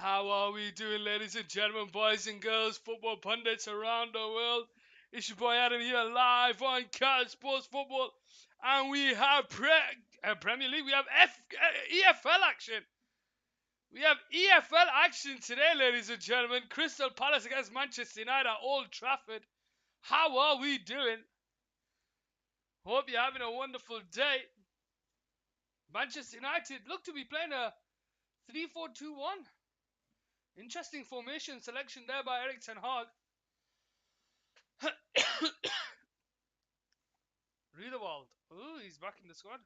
How are we doing, ladies and gentlemen, boys and girls, football pundits around the world? It's your boy Adam here, live on Cat Sports Football, and we have Premier League. We have EFL action. We have EFL action today, ladies and gentlemen. Crystal Palace against Manchester United at Old Trafford. How are we doing? Hope you're having a wonderful day. Manchester United look to be playing a 3-4-2-1. Interesting formation selection there by Erik ten Hag. Riedewald. Ooh, he's back in the squad.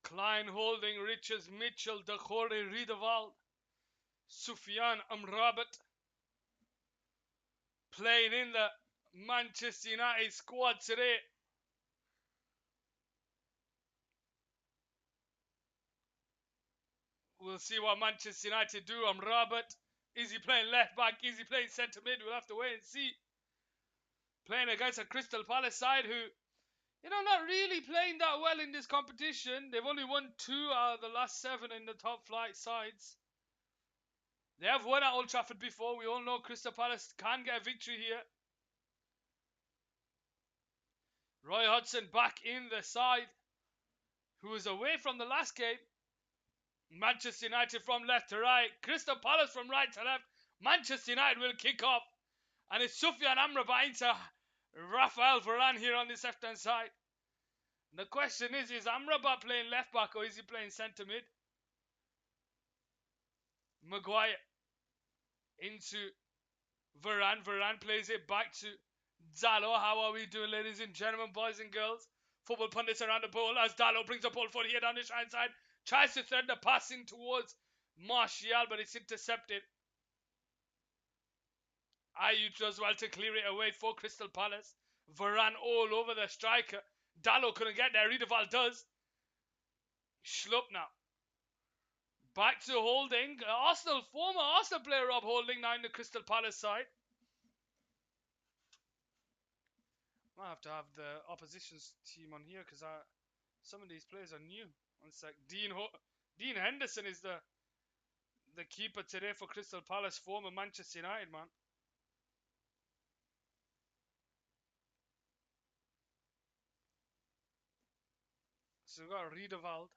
Klein Holding, Richards, Mitchell, Doucouré, Riedewald, Sufyan Amrabat playing in the Manchester United squad today. We'll see what Manchester United do. Amrabat, is he playing left back? Is he playing centre mid? We'll have to wait and see. Playing against a Crystal Palace side who, not really playing that well in this competition. They've only won 2 out of the last 7 in the top flight sides. They have won at Old Trafford before. We all know Crystal Palace can get a victory here. Roy Hodgson back in the side, who was away from the last game. Manchester United from left to right. Crystal Palace from right to left. Manchester United will kick off. And it's Sufyan Amrabat into Rafael Varane here on this left-hand side. And the question is Amrabat playing left back or is he playing centre mid? Maguire into Varane. Varane plays it back to Dalot. How are we doing, ladies and gentlemen, boys and girls? Football pundits around the ball as Dalot brings the ball forward here down the right side. Tries to thread the pass in towards Martial, but it's intercepted. Ayew does well to clear it away for Crystal Palace. Varane all over the striker. Dalot couldn't get there. Riedewald does. Schlupp now. Back to Holding. Former Arsenal player Rob Holding now in the Crystal Palace side. Might have to have the opposition's team on here because some of these players are new. One sec. Dean Henderson is the keeper today for Crystal Palace, former Manchester United man. So we've got Riedewald.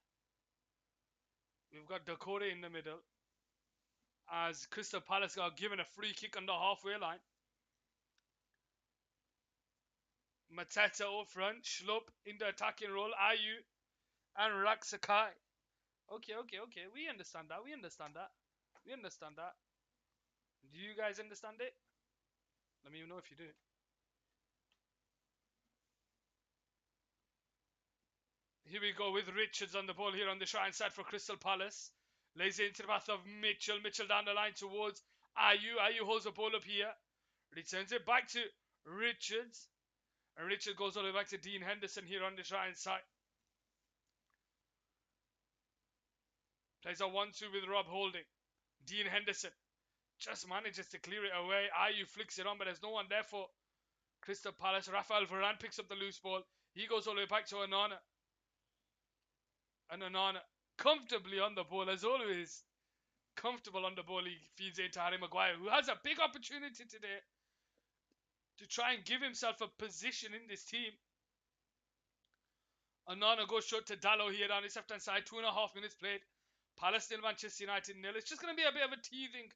We've got Doucouré in the middle. As Crystal Palace got given a free kick on the halfway line. Mateta up front. Schlupp in the attacking role. Ayew and Raksakai. Okay. We understand that. Do you guys understand it? Let me know if you do. Here we go with Richards on the ball here on the right side for Crystal Palace. Lays it into the path of Mitchell. Mitchell down the line towards Ayew. Ayew holds the ball up here. Returns it back to Richards. And Richard goes all the way back to Dean Henderson here on the right side. Plays a 1-2 with Rob Holding. Dean Henderson just manages to clear it away. Ayew flicks it on, but there's no one there for Crystal Palace. Rafael Varane picks up the loose ball. He goes all the way back to Onana. And Onana comfortably on the ball, as always. Comfortable on the ball. He feeds it into Harry Maguire, who has a big opportunity today to try and give himself a position in this team. Onana goes short to Dalot here down his left-hand side. 2.5 minutes played. Palace still Manchester United nil. It's just going to be a bit of a teething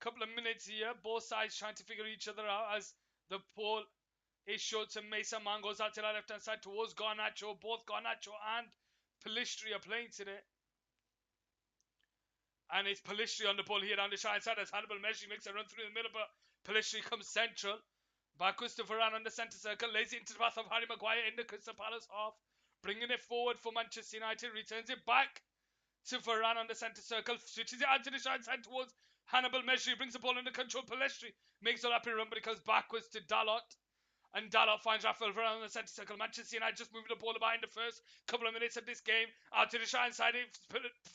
couple of minutes here. Both sides trying to figure each other out as the ball is short to Mason Mount. Goes out to the left-hand side towards Garnacho. Both Garnacho and Pellistri are playing today. And it's Pellistri on the ball here down the right side as Hannibal Mejbri makes a run through the middle, but Pellistri comes central. Backwards to Varane on the centre circle. Lays it into the path of Harry Maguire in the Crystal Palace half. Bringing it forward for Manchester United. Returns it back to Varane on the centre circle. Switches it out to the right side towards Hannibal Mejbri. Brings the ball under control. Pellistri makes a rapid run, but it comes backwards to Dalot. And Dalot finds Rafael Varane on the centre circle. Manchester United just moving the ball behind the first couple of minutes of this game. Out to the shy side.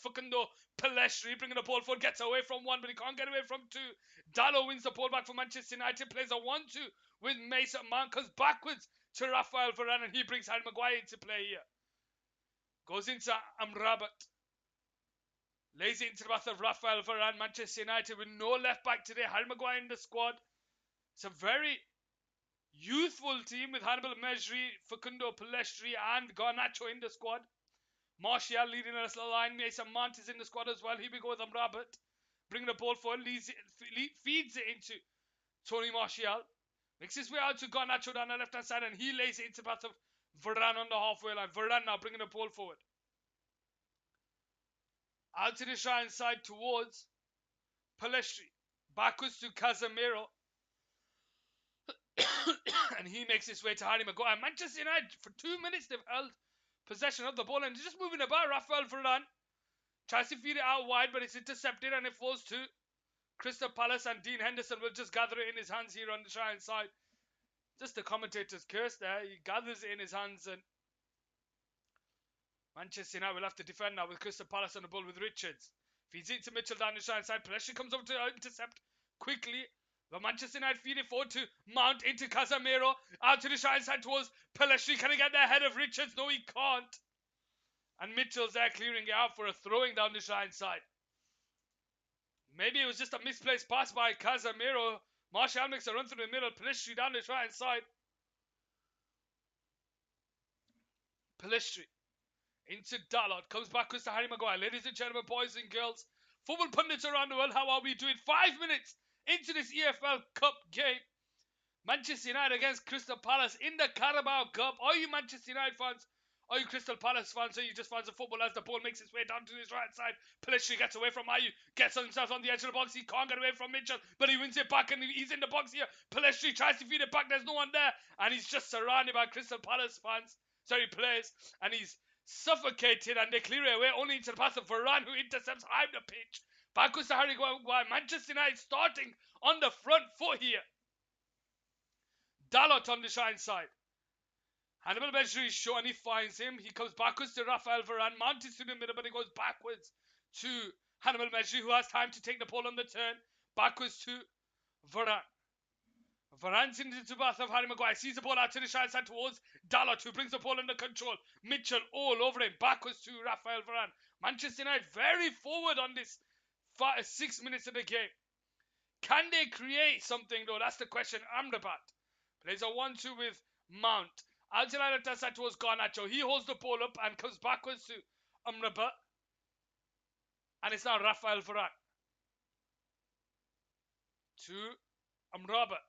Facundo Pellistri bringing the ball forward. Gets away from one, but he can't get away from two. Dalot wins the ball back for Manchester United. Plays a 1-2 with Mason Mount. Comes backwards to Rafael Varane, and he brings Harry Maguire into play here. Goes into Amrabat. Lays it into the path of Rafael Varane. Manchester United with no left back today. Harry Maguire in the squad. It's a very youthful team with Hannibal Mejri, Facundo Pellistri and Garnacho in the squad. Martial leading us the line. Mason Mount is in the squad as well. Here we go with Amrabat. Bringing the ball forward. Feeds it into Tony Martial. Makes his way out to Garnacho down the left hand side, and he lays it into the path of Varane on the halfway line. Varane now bringing the ball forward. Out to the shy side towards Pellistri. Backwards to Casemiro. And he makes his way to Harry Maguire. Manchester United, for 2 minutes, they've held possession of the ball and just moving about. Rafael Varane tries to feed it out wide, but it's intercepted and it falls to Crystal Palace, and Dean Henderson will just gather it in his hands here on the shy side. Just the commentator's curse there. He gathers it in his hands, and Manchester United will have to defend now with Crystal Palace on the ball with Richards. Feeds it to Mitchell down the shy side. Pressure comes over to intercept quickly. But Manchester United feed it forward to Mount into Casemiro. Out to the shy side towards Pellistri. Can he get there ahead of Richards? No, he can't. And Mitchell's there clearing it out for a throwing down the shy side. Maybe it was just a misplaced pass by Casemiro. Martial makes a run through the middle. Pellistri down the shy side. Pellistri into Dalot. Comes backwards to Harry Maguire. Ladies and gentlemen, boys and girls, football pundits around the world, how are we doing? 5 minutes into this EFL Cup game. Manchester United against Crystal Palace in the Carabao Cup. Are you Manchester United fans? Are you Crystal Palace fans? Are you just fans of football? As the ball makes its way down to his right side, Pellistri gets away from Ayew, gets himself on the edge of the box. He can't get away from Mitchell, but he wins it back and he's in the box here. Pellistri tries to feed it back. There's no one there, and he's just surrounded by Crystal Palace players, and he's suffocated, and they clear it away only into the path of Varane, who intercepts high the pitch. Backwards to Harry Maguire. Manchester United starting on the front foot here. Dalot on the shine side. Hannibal Mejri is short and he finds him. He comes backwards to Rafael Varane. Mount is to the middle, but he goes backwards to Hannibal Mejri, who has time to take the ball on the turn. Backwards to Varane. Varane's into the path of Harry Maguire. Sees the ball out to the side side towards Dalot, who brings the ball under control. Mitchell all over him. Backwards to Rafael Varane. Manchester United very forward on this 6 minutes of the game. Can they create something though? That's the question. Amrabat plays a 1-2 with Mount. Out to the left side towards Garnacho. He holds the ball up and comes backwards to Amrabat. And it's now Rafael Varane. To Amrabat.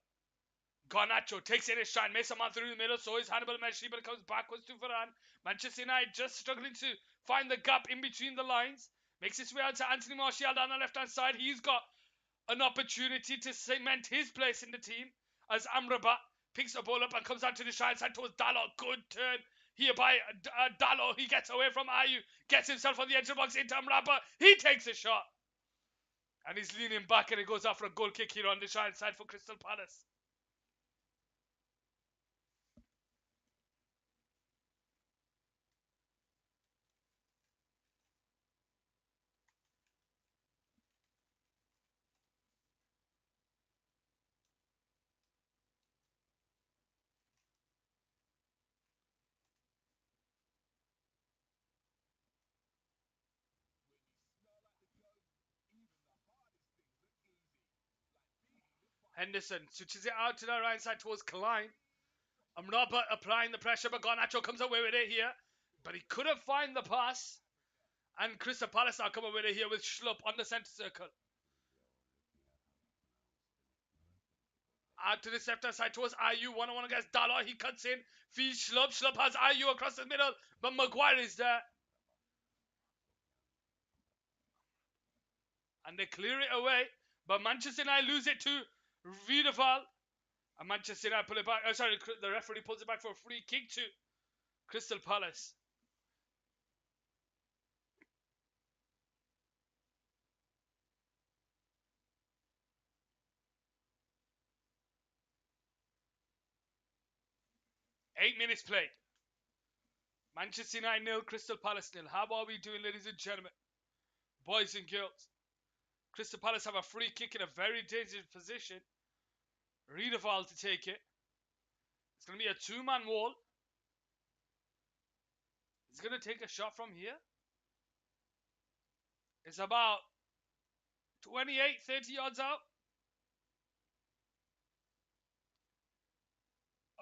Garnacho takes in his shine. Mason Mount through the middle. So is Hannibal Mejri, but it comes backwards to Varane. Manchester United just struggling to find the gap in between the lines. Makes his way out to Anthony Martial down the left hand side. He's got an opportunity to cement his place in the team as Amrabat picks the ball up and comes out to the side towards Dalot. Good turn here by Dalot. He gets away from Ayew, gets himself on the edge of the box into Amrabat. He takes a shot, and he's leaning back, and it goes out for a goal kick here on the side for Crystal Palace. Henderson switches it out to the right side towards Klein. Amrabat applying the pressure, but Garnacho comes away with it here. But he couldn't find the pass. And Crystal Palace now come away with it here with Schlupp on the centre circle. Out to the left side towards Ayew. 1-on-1 against Dalot. He cuts in. Feeds Schlupp. Schlupp has Ayew across the middle. But Maguire is there. And they clear it away. But Manchester United lose it to Wiedeval. And Manchester United pull it back. The referee pulls it back for a free kick to Crystal Palace. 8 minutes played. Manchester United 0, Crystal Palace 0. How are we doing, ladies and gentlemen? Boys and girls. Crystal Palace have a free kick in a very dangerous position. Riedewald to take it. It's going to be a two-man wall. He's going to take a shot from here. It's about 28, 30 yards out.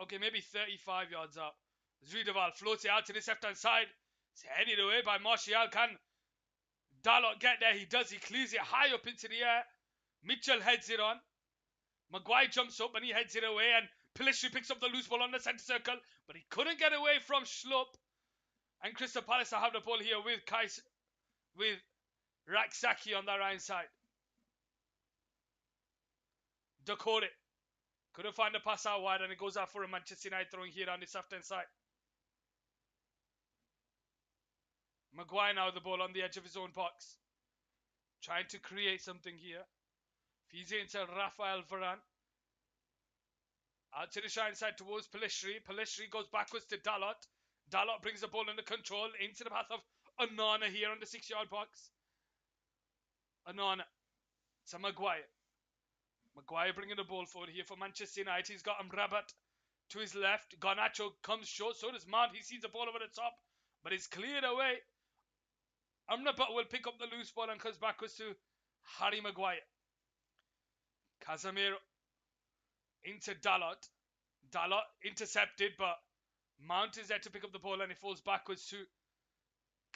Okay, maybe 35 yards out. Riedewald floats it out to this left-hand side. It's headed away by Martial. Can Dalot get there? He does. He clears it high up into the air. Mitchell heads it on. Maguire jumps up and he heads it away. And Pelistri picks up the loose ball on the centre circle. But he couldn't get away from Schlupp. And Crystal Palace have the ball here with Raksaki on the right side. Dakore couldn't find a pass out wide, and it goes out for a Manchester United throwing here on this left-hand side. Maguire now with the ball on the edge of his own box. Trying to create something here. Feeds it into Rafael Varane. Out to the right side towards Pelistri. Pelistri goes backwards to Dalot. Dalot brings the ball under control into the path of Onana here on the 6-yard box. Onana to Maguire. Maguire bringing the ball forward here for Manchester United. He's got Amrabat to his left. Garnacho comes short. So does Mount. He sees the ball over the top. But it's cleared away. Amrabat will pick up the loose ball and comes backwards to Harry Maguire. Casemiro into Dalot. Dalot intercepted, but Mount is there to pick up the ball and it falls backwards to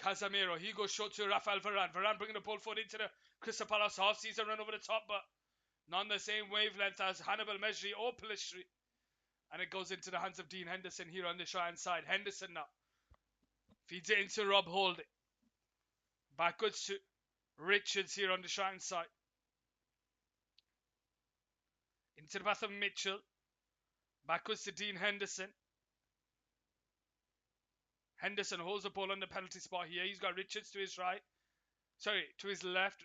Casemiro. He goes short to Rafael Varane. Varane bringing the ball forward into the Crystal Palace half. Sees a run over the top, but not on the same wavelength as Hannibal Mejri or Pelistri. And it goes into the hands of Dean Henderson here on the right-hand side. Henderson now feeds it into Rob Holding. Backwards to Richards here on the right-hand side. Into the path of Mitchell. Backwards to Dean Henderson. Henderson holds the ball on the penalty spot here. He's got Richards to his right. Sorry, to his left.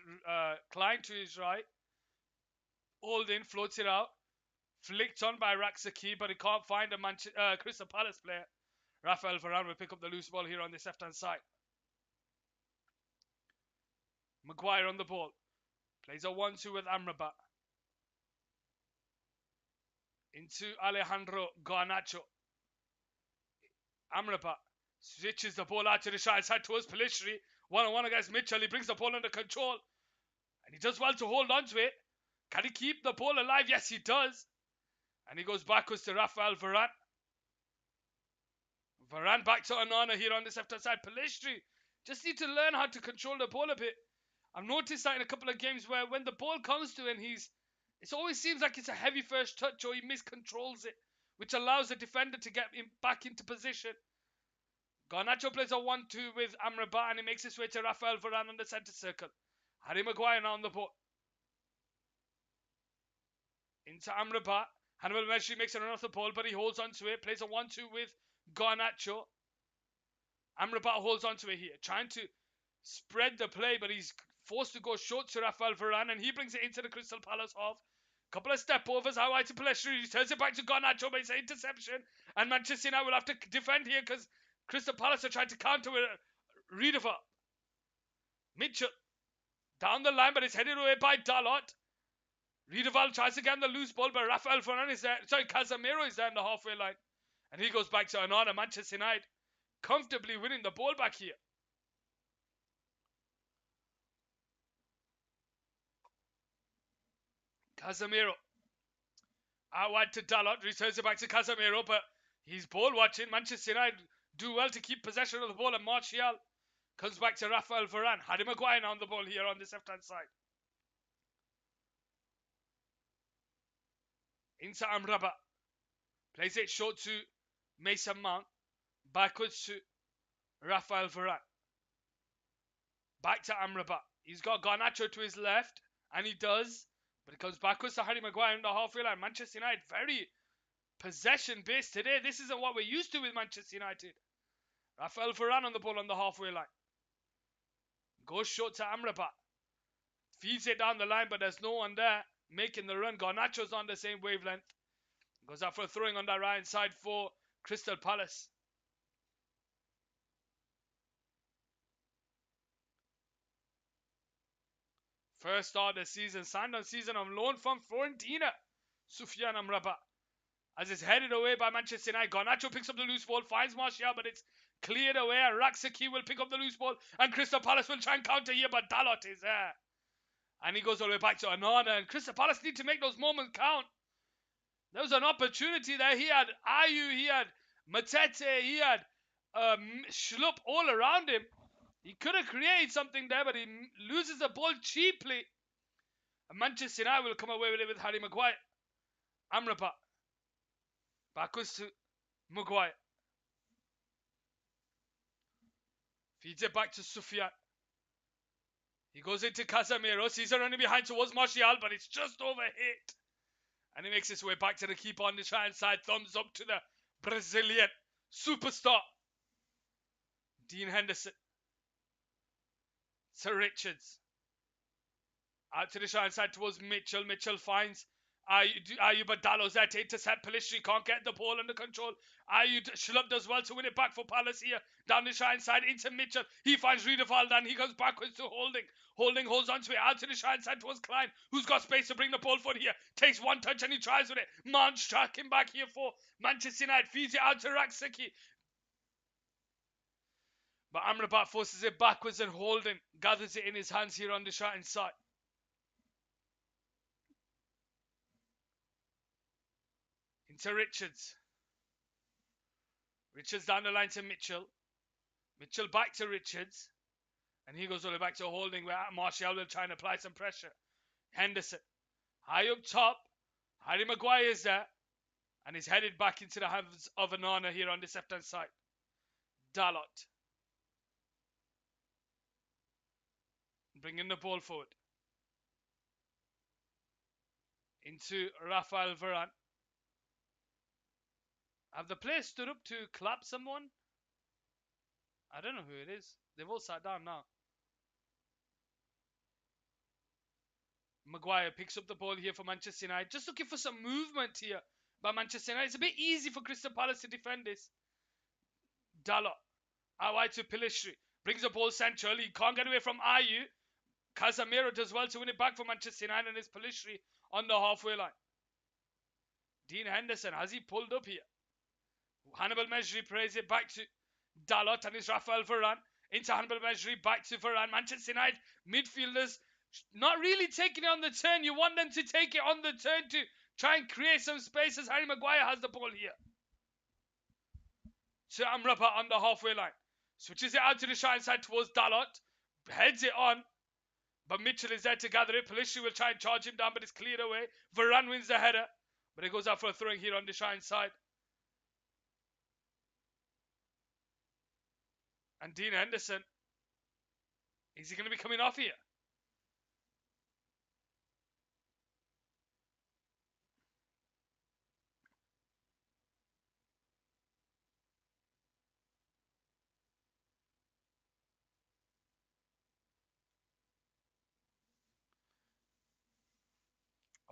Klein to his right. Holding floats it out. Flicked on by Raksaki, but he can't find a Crystal Palace player. Rafael Varane will pick up the loose ball here on this left-hand side. Maguire on the ball. Plays a 1-2 with Amrabat. Into Alejandro Garnacho. Amrabat switches the ball out to the right side towards Pelistri. 1-on-1 against Mitchell. He brings the ball under control. And he does well to hold on to it. Can he keep the ball alive? Yes, he does. And he goes backwards to Rafael Varane. Varane back to Onana here on this left-hand side. Pelistri just need to learn how to control the ball a bit. I've noticed that in a couple of games where when the ball comes to him, it always seems like it's a heavy first touch or he miscontrols it, which allows the defender to get him back into position. Garnacho plays a 1-2 with Amrabat and he makes his way to Rafael Varane on the centre circle. Harry Maguire now on the ball. Into Amrabat. Hannibal Mejri makes a run off the ball, but he holds on to it. Plays a 1-2 with Garnacho. Amrabat holds on to it here, trying to spread the play, but he's forced to go short to Rafael Varane, and he brings it into the Crystal Palace half. Couple of step overs, how to Pelistri. He turns it back to Garnacho, makes an interception, and Manchester United will have to defend here because Crystal Palace are trying to counter with Riedewald. Mitchell down the line, but it's headed away by Dalot. Riedewald tries to get the loose ball, but Rafael Varane is there. Sorry, Casemiro is there in the halfway line. And he goes back to Onana. Manchester United comfortably winning the ball back here. Casemiro. Out wide to Dalot. Returns it back to Casemiro, but he's ball watching. Manchester United do well to keep possession of the ball, and Martial comes back to Rafael Varane. Harry Maguire on the ball here on this left-hand side. Into Amrabat. Plays it short to Mason Mount. Backwards to Rafael Varane. Back to Amrabat. He's got Garnacho to his left, and he does. But it comes backwards to Harry Maguire in the halfway line. Manchester United very possession-based today. This isn't what we're used to with Manchester United. Rafael Varane on the ball on the halfway line. Goes short to Amrabat. Feeds it down the line, but there's no one there making the run. Garnacho's on the same wavelength. Goes out for a throwing on that right side for Crystal Palace. First start of the season, signed on season on loan from Fiorentina. Sufyan Amrabat. As it's headed away by Manchester United, Garnacho picks up the loose ball, finds Martial, but it's cleared away. And Raksaki will pick up the loose ball, and Crystal Palace will try and counter here, but Dalot is there. And he goes all the way back to Onana, and Crystal Palace need to make those moments count. There was an opportunity there. He had Ayew, he had Matete, he had Schlupp all around him. He could have created something there, but he loses the ball cheaply. And Manchester United will come away with it with Harry Maguire. Amrabat. Backwards to Maguire. Feeds it back to Sufyan. He goes into Casemiro. Sees it running behind towards Martial, but it's just overhit. And he makes his way back to the keeper on the right side. Thumbs up to the Brazilian superstar. Dean Henderson. Sir Richards. Out to the right side towards Mitchell. Mitchell finds Ayew, but Dalot's there to intercept. Pelistri can't get the ball under control. Ayew Schlupp does well to win it back for Palace here. Down the right side into Mitchell. He finds Riedewald and he goes backwards to Holding. Holding holds onto it. Out to the right side towards Klein, who's got space to bring the ball forward here. Takes one touch and he tries with it. Mount tracking back here for Manchester United. Feeds it out to Raksaki. But Amrabat forces it backwards and Holding gathers it in his hands here on the right side. Into Richards. Richards down the line to Mitchell. Mitchell back to Richards. And he goes all the way back to Holding where Martial will try and apply some pressure. Henderson. High up top. Harry Maguire is there. And he's headed back into the hands of Onana here on this left-hand side. Dalot. Bringing the ball forward. Into Rafael Varane. Have the players stood up to clap someone? I don't know who it is. They've all sat down now. Maguire picks up the ball here for Manchester United. Just looking for some movement here by Manchester United. It's a bit easy for Crystal Palace to defend this. Dalot. Out wide to Pelistri. Brings the ball central. He can't get away from Ayew. Casemiro does well to win it back for Manchester United, and it's Pelistri on the halfway line. Dean Henderson, has he pulled up here? Hannibal Mejri plays it back to Dalot, and it's Rafael Varane. Into Hannibal Mejri, back to Varane. Manchester United midfielders not really taking it on the turn. You want them to take it on the turn to try and create some space as Harry Maguire has the ball here. To Amrabat on the halfway line. Switches it out to the right side towards Dalot. Heads it on. But Mitchell is there to gather it. Pelistri will try and charge him down, but it's cleared away. Varane wins the header. But it goes out for a throwing here on the right side. And Dean Henderson. Is he going to be coming off here?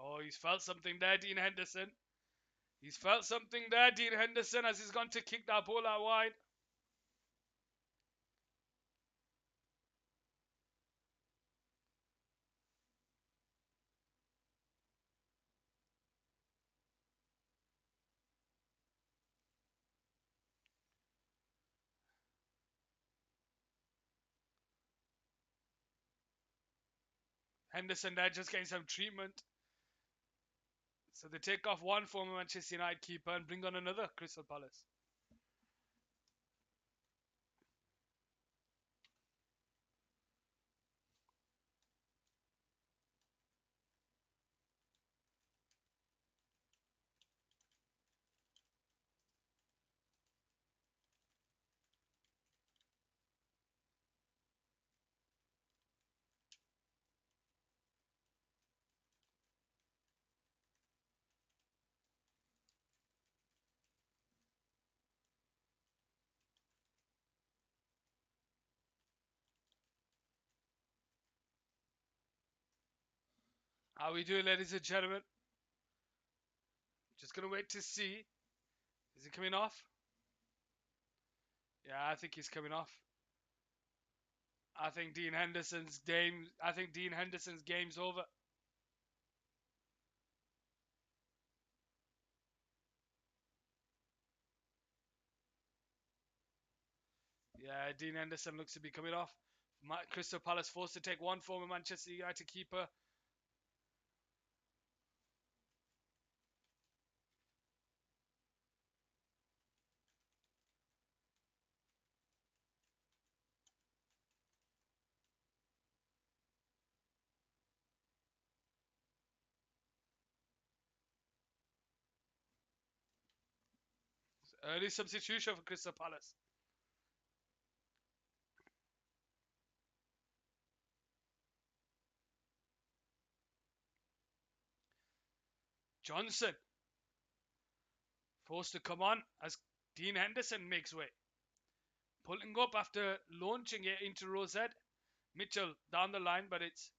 Oh, he's felt something there, Dean Henderson. He's felt something there, Dean Henderson, as he's gone to kick that ball out wide. Henderson there just getting some treatment. So they take off one former Manchester United keeper and bring on another Crystal Palace. How we doing, ladies and gentlemen? Just going to wait to see. Is he coming off? Yeah, I think he's coming off. I think Dean Henderson's game. I think Dean Henderson's game's over. Yeah, Dean Henderson looks to be coming off. Crystal Palace forced to take one former Manchester United keeper. Early substitution for Crystal Palace. Johnson forced to come on as Dean Henderson makes way. Pulling up after launching it into Rosette. Mitchell down the line, but it's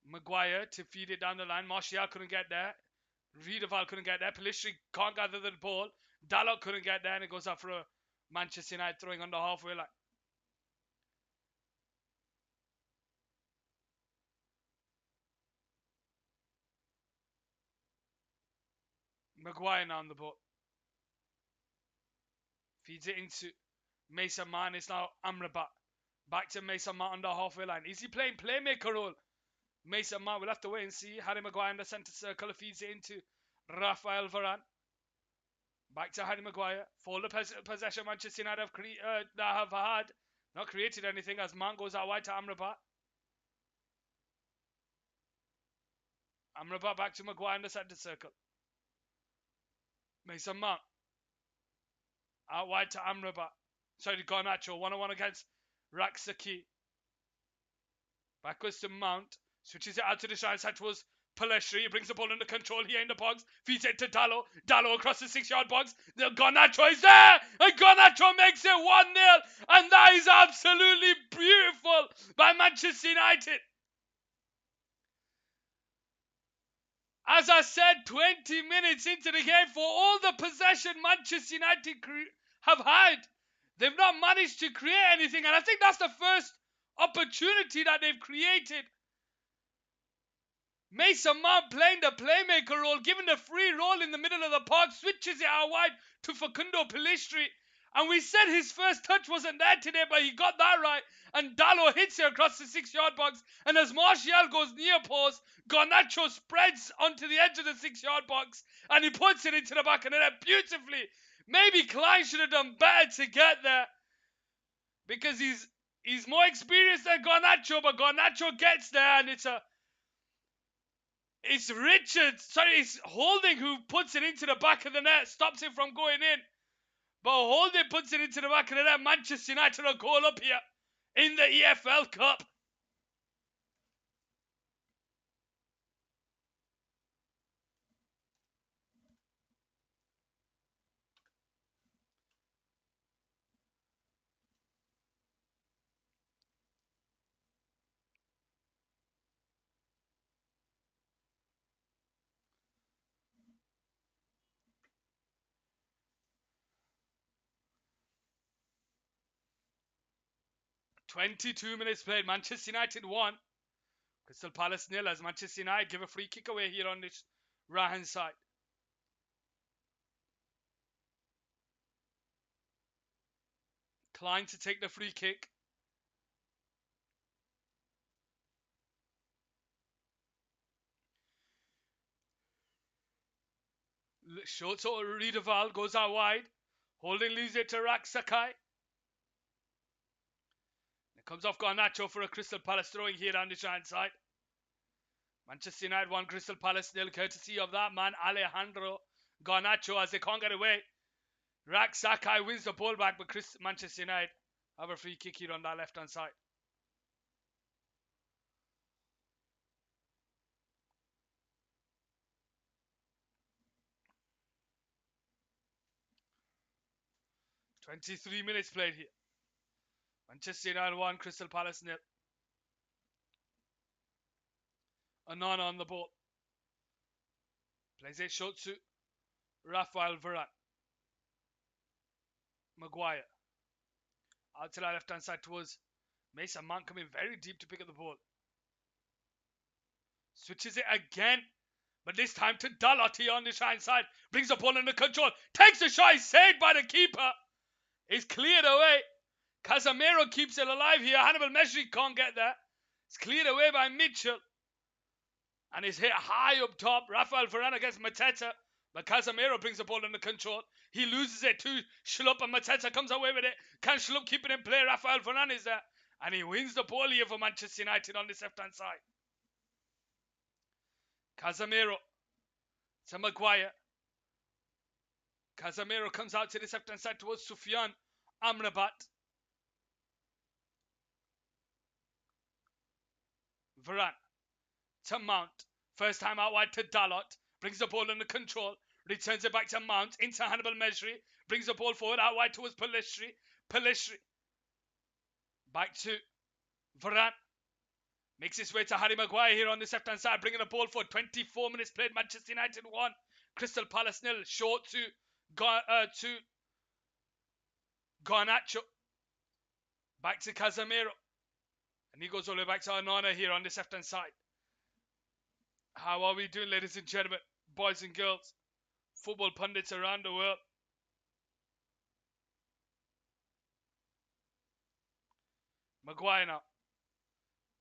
Maguire to feed it down the line. Martial couldn't get there. Riedewald couldn't get there. Pelistri can't gather the ball. Dalot couldn't get there, and it goes up for a Manchester United throwing on the halfway line. Maguire now on the ball. Feeds it into Mason Mount. It's now Amrabat. Back to Mason Mount on the halfway line. Is he playing playmaker role? Mason Mount, we'll have to wait and see. Harry Maguire in the centre circle. Feeds it into Rafael Varane. Back to Harry Maguire. For the possession Manchester United have had. Not created anything as Mount goes out wide to Amrabat. Amrabat back to Maguire in the centre circle. Mason Mount. Out wide to Amrabat. Sorry, Garnacho. 1-on-1 against Raksaki. Backwards to Mount. Switches it out to the side side towards Pelestri. He brings the ball under control here in the box. Feeds it to Dalot. Dalot across the 6-yard box. The Garnacho is there. And Garnacho makes it 1-0. And that is absolutely beautiful by Manchester United. As I said, 20 minutes into the game, for all the possession Manchester United have had, they've not managed to create anything. And I think that's the first opportunity that they've created. Mason Mount playing the playmaker role, given the free role in the middle of the park, switches it out wide to Facundo Pelistri. And we said his first touch wasn't there today, but he got that right. And Dalot hits it across the 6-yard box. And as Martial goes near post, Garnacho spreads onto the edge of the 6-yard box. And he puts it into the back of the net beautifully. Maybe Klein should have done better to get there, because he's more experienced than Garnacho, but Garnacho gets there, and it's Holding who puts it into the back of the net, stops it from going in. But Holding puts it into the back of the net. Manchester United are goal up here in the EFL Cup. "22 minutes played. Manchester United 1. Crystal Palace 0 as Manchester United give a free kick away here on this right hand side. Klein to take the free kick. Short to Riedewald, goes out wide. Holding leaves it to Raksakai. It comes off Garnacho for a Crystal Palace throwing here on the right hand side. Manchester United 1, Crystal Palace 0, courtesy of that man Alejandro Garnacho, as they can't get away. Raksakai wins the ball back, but Manchester United have a free kick here on that left hand side. "23 minutes played here. Manchester United 1, Crystal Palace 0. Anana on the ball. Plays it short to Rafael Varane. Maguire. Out to the left hand side towards Mason Mount, coming very deep to pick up the ball. Switches it again, but this time to Dalot here on the right side. Brings the ball under control. Takes the shot, saved by the keeper. It's cleared away. Casemiro keeps it alive here. Hannibal Mejri can't get there. It's cleared away by Mitchell. And it's hit high up top. Rafael Varane against Mateta. But Casemiro brings the ball under control. He loses it to Schlupp, and Mateta comes away with it. Can Schlupp keep it in play? Rafael Varane is there. And he wins the ball here for Manchester United on this left-hand side. Casemiro to Maguire. Casemiro comes out to this left-hand side towards Sufyan Amrabat. Varane to Mount. First time out wide to Dalot. Brings the ball under control. Returns it back to Mount. Into Hannibal Mejri. Brings the ball forward out wide towards Pellistri. Pellistri. Back to Varane. Makes his way to Harry Maguire here on this left-hand side. Bringing the ball forward. 24 minutes played. Manchester United 1. Crystal Palace 0. Short to Garnacho. Back to Casemiro. And he goes all the way back to Onana here on this left-hand side. How are we doing, ladies and gentlemen, boys and girls, football pundits around the world? Maguire now.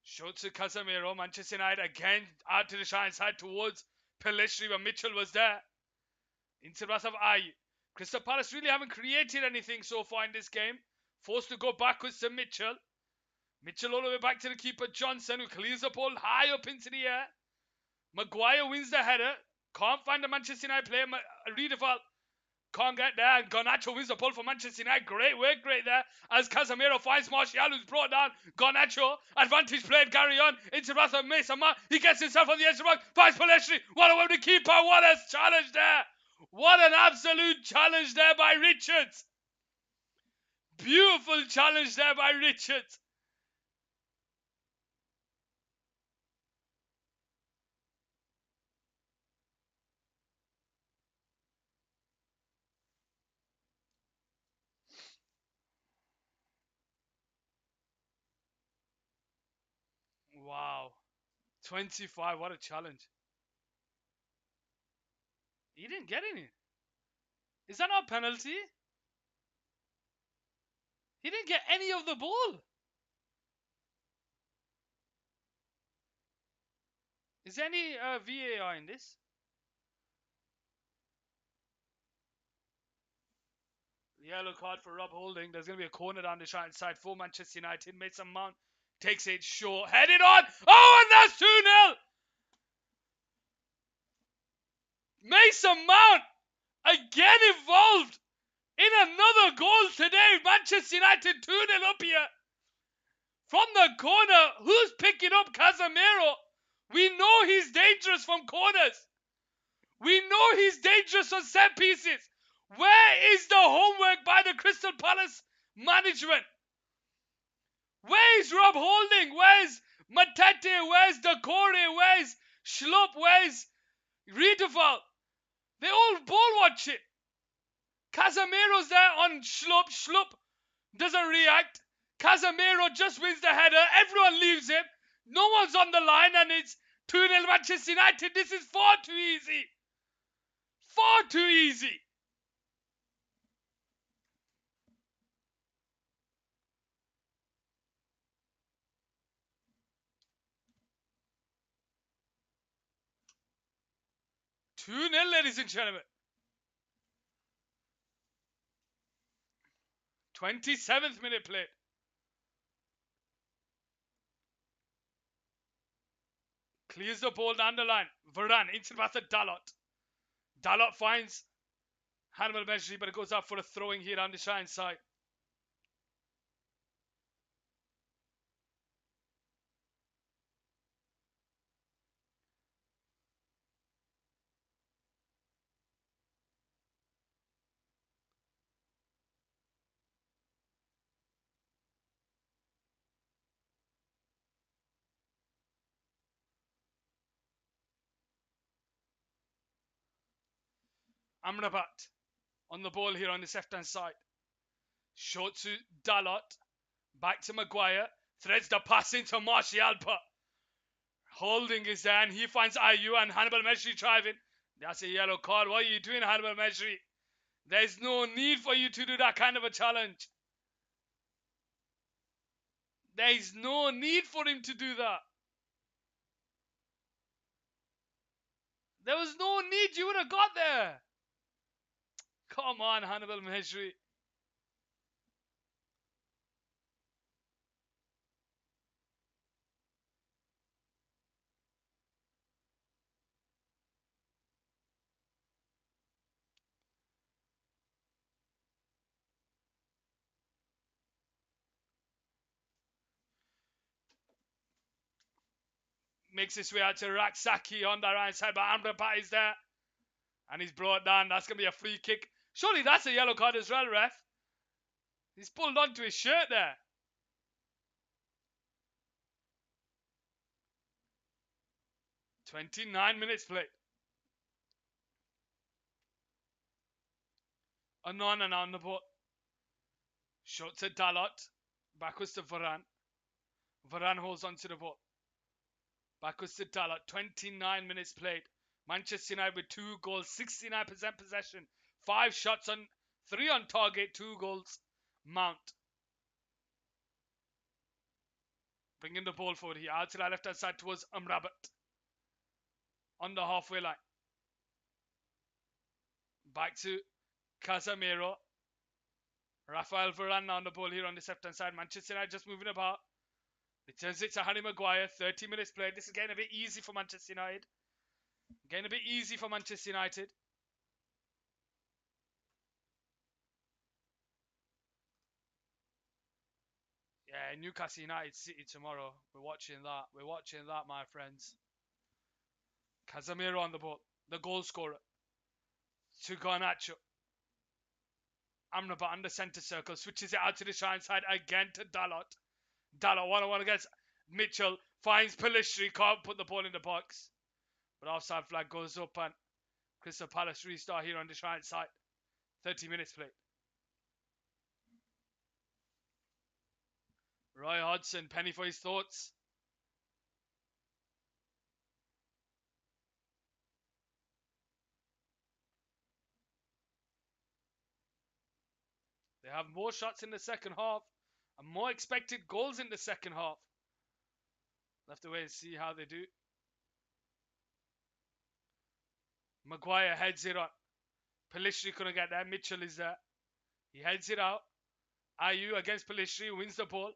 Short to Casemiro. Manchester United again out to the shine side towards Pellistri, but Mitchell was there. Into the pass of Ayew. Crystal Palace really haven't created anything so far in this game. Forced to go backwards to Mitchell. Mitchell all the way back to the keeper Johnson, who clears the ball high up into the air. Maguire wins the header. Can't find the Manchester United player. Riedewald can't get there. And Garnacho wins the ball for Manchester United. Great work right there. As Casemiro finds Martial, who's brought down Garnacho. Advantage played. Carry on. Into the pass of Mason Mount. He gets himself on the edge of the box. Finds Pellistri. What a way to keeper. What a challenge there. What an absolute challenge there by Richards. Beautiful challenge there by Richards. Wow. 25. What a challenge. He didn't get any. Is that not a penalty? He didn't get any of the ball. Is there any VAR in this? Yellow card for Rob Holding. There's going to be a corner down the right side for Manchester United. Mason Mount takes it short. Headed on. Oh, and that's 2-0. Mason Mount again involved in another goal today. Manchester United 2-0 up here. From the corner, who's picking up Casemiro? We know he's dangerous from corners. We know he's dangerous on set pieces. Where is the homework by the Crystal Palace management? Where's Rob Holding? Where's Matete? Where's Decore? Where's Schlupp? Where's Riedewald? They all ball watch it. Casemiro's there on Schlupp. Schlupp doesn't react. Casemiro just wins the header. Everyone leaves him. No one's on the line, and it's 2-0 Manchester United. This is far too easy. Far too easy. Two 0 ladies and gentlemen. 27th minute played. Clears the ball down the line. Varane into the pass of Dalot. Dalot finds Hannibal Mejri, but it goes out for a throwing here on the shine side. Amrabat on the ball here on this left-hand side. Short to Dalot. Back to Maguire. Threads the pass into Martial, but Holding is there, and he finds Ayew and Hannibal Mejri driving. That's a yellow card. What are you doing, Hannibal Mejri? There's no need for you to do that kind of a challenge. There's no need for him to do that. There was no need. You would have got there. Come on, Hannibal Mejri. Makes his way out to Raksaki on the right side, but Amrabat is there. And he's brought down. That's going to be a free kick. Surely that's a yellow card as well, ref. He's pulled onto his shirt there. "29 minutes played. Onana on the ball. Shot to Dalot. Backwards to Varane. Varane holds onto the ball. Backwards to Dalot. 29 minutes played. Manchester United with 2 goals, 69% possession, 5 shots on, 3 on target, 2 goals. Mount. Bringing the ball forward here. Out to the left hand side towards Amrabat. On the halfway line. Back to Casemiro. Rafael Varane on the ball here on the left hand side. Manchester United just moving about. Returns it to Harry Maguire. 30 minutes played. This is getting a bit easy for Manchester United. Getting a bit easy for Manchester United. Yeah, Newcastle United City tomorrow. We're watching that. We're watching that, my friends. Casemiro on the ball. The goal scorer. To Garnacho. Amrabat on the centre circle. Switches it out to the right side again to Dalot. Dalot 1-on-1 against Mitchell. Finds Pellistri. Can't put the ball in the box. But offside flag goes up and Crystal Palace restart here on the right side. 30 minutes played. Roy Hodgson, penny for his thoughts. They have more shots in the second half and more expected goals in the second half. We'll have to wait and see how they do. Maguire heads it on. Pellistri couldn't get there. Mitchell is there. He heads it out. Ayew against Pellistri, wins the ball.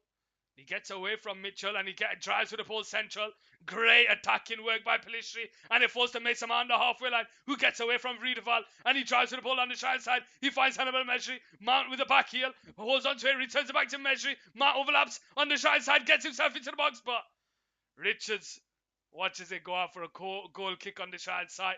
He gets away from Mitchell and he drives with the ball central. Great attacking work by Pellistri. And it falls to Mason Mount on the halfway line, who gets away from Wiedeval. And he drives with the ball on the right side. He finds Hannibal Mejri. Mount with the back heel. Holds onto it, returns it back to Mejri. Mount overlaps on the right side, gets himself into the box. But Richards watches it go out for a goal kick on the right side.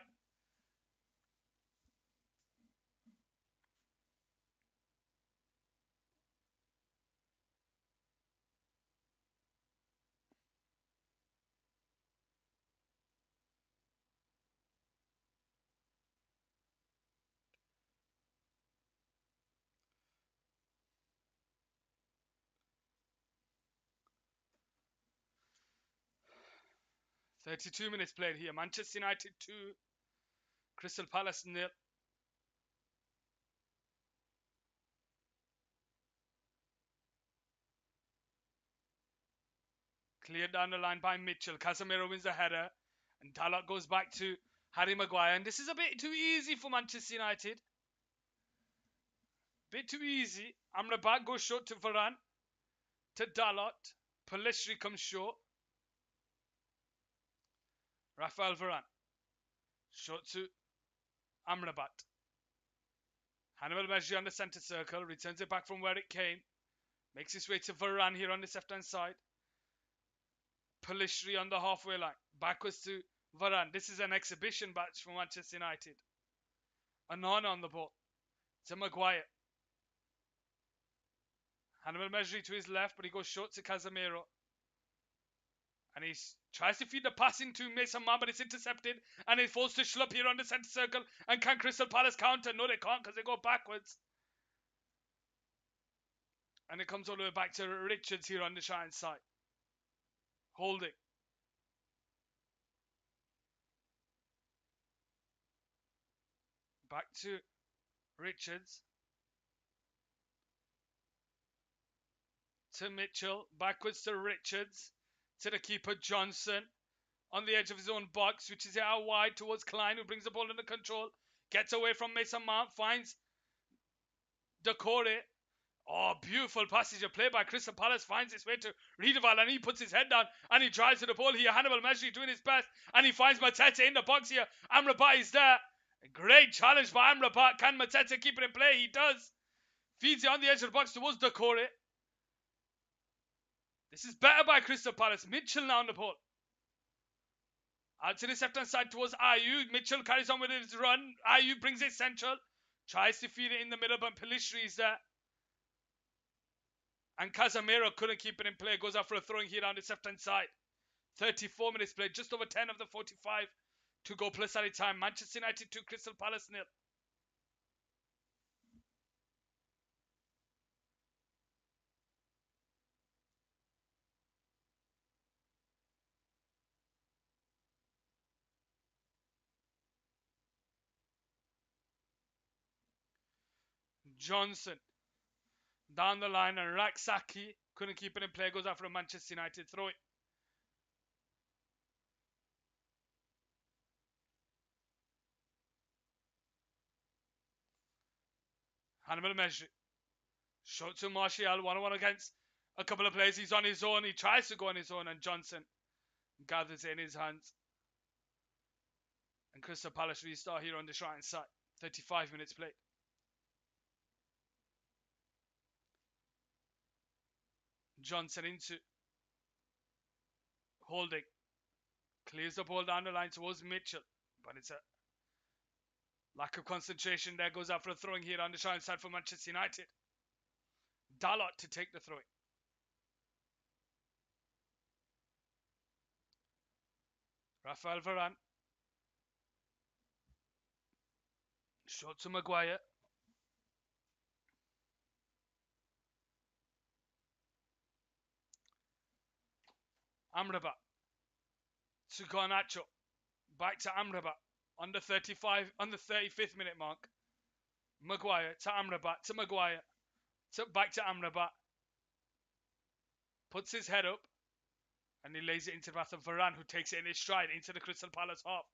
"32 minutes played here. Manchester United 2, Crystal Palace 0. Cleared down the line by Mitchell. Casemiro wins the header. And Dalot goes back to Harry Maguire. And this is a bit too easy for Manchester United. Bit too easy. Amrabat goes short to Varane. To Dalot. Pellistri comes short. Rafael Varane. Short to Amrabat. Hannibal Mejri on the centre circle. Returns it back from where it came. Makes his way to Varane here on the left-hand side. Pellistri on the halfway line. Backwards to Varane. This is an exhibition match for Manchester United. Onana on the ball. To Maguire. Hannibal Mejri to his left, but he goes short to Casemiro. And he tries to feed the pass into Mason Mount, but it's intercepted. And it falls to Schlupp here on the centre circle. And can Crystal Palace counter? No, they can't because they go backwards. And it comes all the way back to Richards here on the Shine side. Holding. Back to Richards. To Mitchell. Backwards to Richards. To the keeper Johnson. On the edge of his own box, switches it out wide towards Klein, who brings the ball under control. Gets away from Mason Mount. Finds Decore. Oh, beautiful passage of play by Crystal Palace. Finds his way to Riedewald, and he puts his head down and he drives to the ball here. Hannibal Mejri doing his best, and he finds Matete in the box here. Amrabat is there. A great challenge by Amrabat. Can Matete keep it in play? He does. Feeds it on the edge of the box towards Decore. This is better by Crystal Palace. Mitchell now on the ball. Out to the left hand side towards Ayew. Mitchell carries on with his run. Ayew brings it central. Tries to feed it in the middle, but Pelistri is there. And Casemiro couldn't keep it in play. Goes out for a throwing here on the left hand side. 34 minutes played. Just over 10 of the 45 to go plus added time. Manchester United 2, Crystal Palace 0. Johnson down the line, and Raksaki couldn't keep it in play. Goes out for a Manchester United throw it. Hannibal Mejri. Shot to Martial. 1-1 against a couple of players. He's on his own. He tries to go on his own, and Johnson gathers it in his hands. And Crystal Palace restart here on the right side. 35 minutes played. Johnson into Holding. Clears the ball down the line towards Mitchell. But it's a lack of concentration there. Goes out for a throwing here on the right side for Manchester United. Dalot to take the throwing. Rafael Varane. Shot to Maguire. Amrabat. To Garnacho. Back to Amrabat. On the 35th minute mark. Maguire to Amrabat. To Maguire. Back to Amrabat. Puts his head up. And he lays it into the path of Varane, who takes it in his stride into the Crystal Palace half.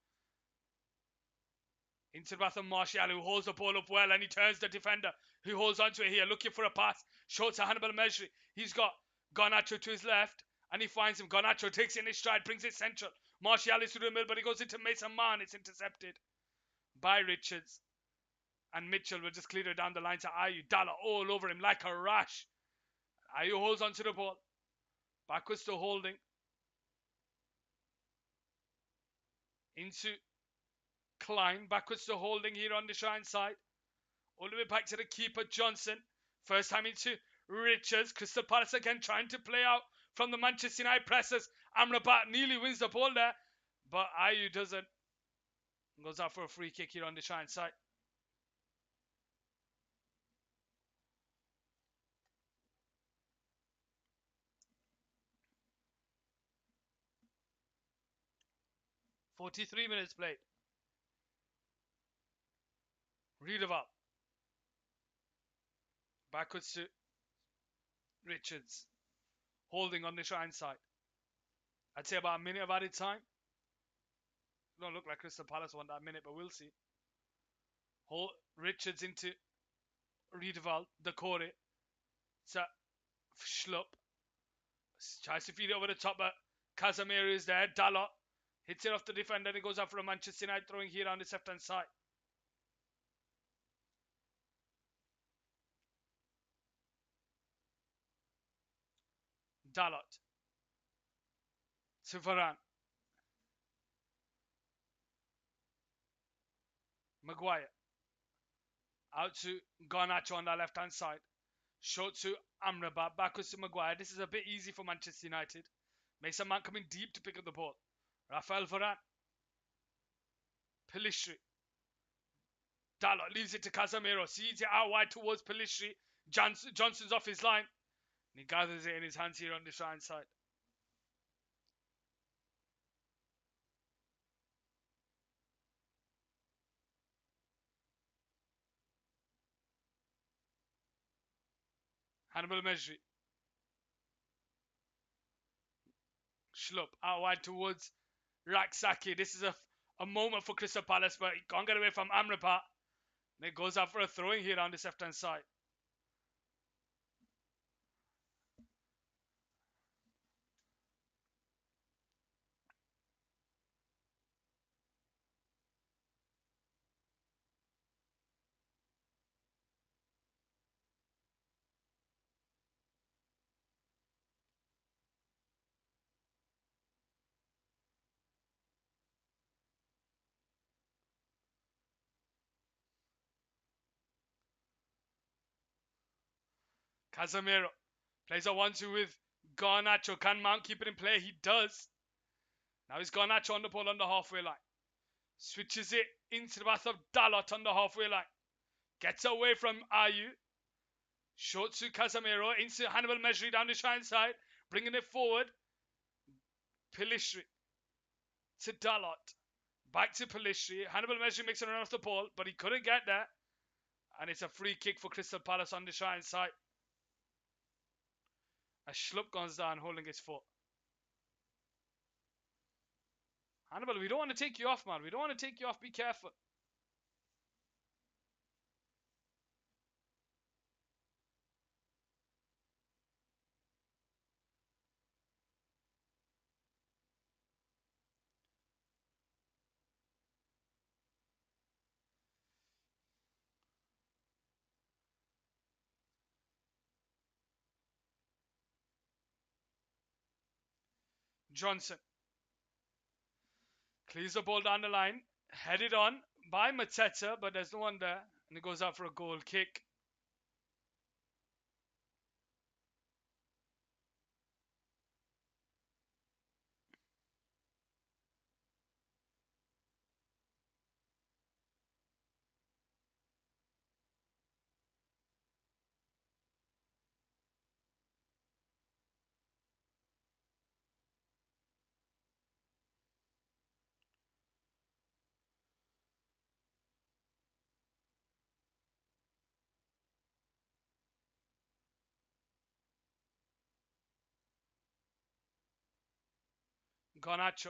Into the path of Martial, who holds the ball up well, and he turns the defender, who holds onto it here, looking for a pass. Short to Hannibal Mejri. He's got Garnacho to his left, and he finds him. Garnacho takes it in his stride, brings it central. Martial is through the middle, but he goes into Mason Mount. It's intercepted by Richards. And Mitchell will just clear it down the line to Ayew. Dalot all over him like a rash. Ayew holds onto the ball. Backwards to Holding. Into Klein. Backwards to Holding here on the Shine side. All the way back to the keeper, Johnson. First time into Richards. Crystal Palace again trying to play out from the Manchester United pressers. Amrabat nearly wins the ball there, but Ayew doesn't. Goes out for a free kick here on the Shine side. "43 minutes played. Riedewald. Backwards to Richards. Holding on the Shine side. I'd say about a minute of added time. Don't look like Crystal Palace want that minute, but we'll see. Richards into Riedewald. Decore. To Schlupp. Tries to feed it over the top, but Casemiro is there. Dalot hits it off the defender, and it goes out for a Manchester United throwing here on the left hand side. Dalot to Varane. Maguire. Out to Garnacho on the left hand side. Short to Amrabat. Backwards to Maguire. This is a bit easy for Manchester United. Mason Mount coming deep to pick up the ball. Rafael Varane. Pelistri. Dalot leaves it to Casemiro. Sees it out wide towards Pelistri. Johnson's off his line. And he gathers it in his hands here on this right side. Hannibal Mejri. Schlupp out wide towards Rak-Sakyi. This is a moment for Crystal Palace, but he can't get away from Amrabat. And it goes out for a throwing here on this left-hand side. Casemiro plays a 1-2 with Garnacho. Can Mount keep it in play? He does. Now he's Garnacho on the ball on the halfway line. Switches it into the path of Dalot on the halfway line. Gets away from Ayew. Short to Casemiro. Into Hannibal Mejri down the right side. Bringing it forward. Pelistri to Dalot. Back to Pelistri. Hannibal Mejri makes a run off the ball, but he couldn't get there. And it's a free kick for Crystal Palace on the right side. As Schlupp goes down holding his foot. Hannibal, we don't want to take you off, man. We don't want to take you off. Be careful. Johnson clears the ball down the line. Headed on by Mateta, but there's no one there. And it goes out for a goal kick. Garnacho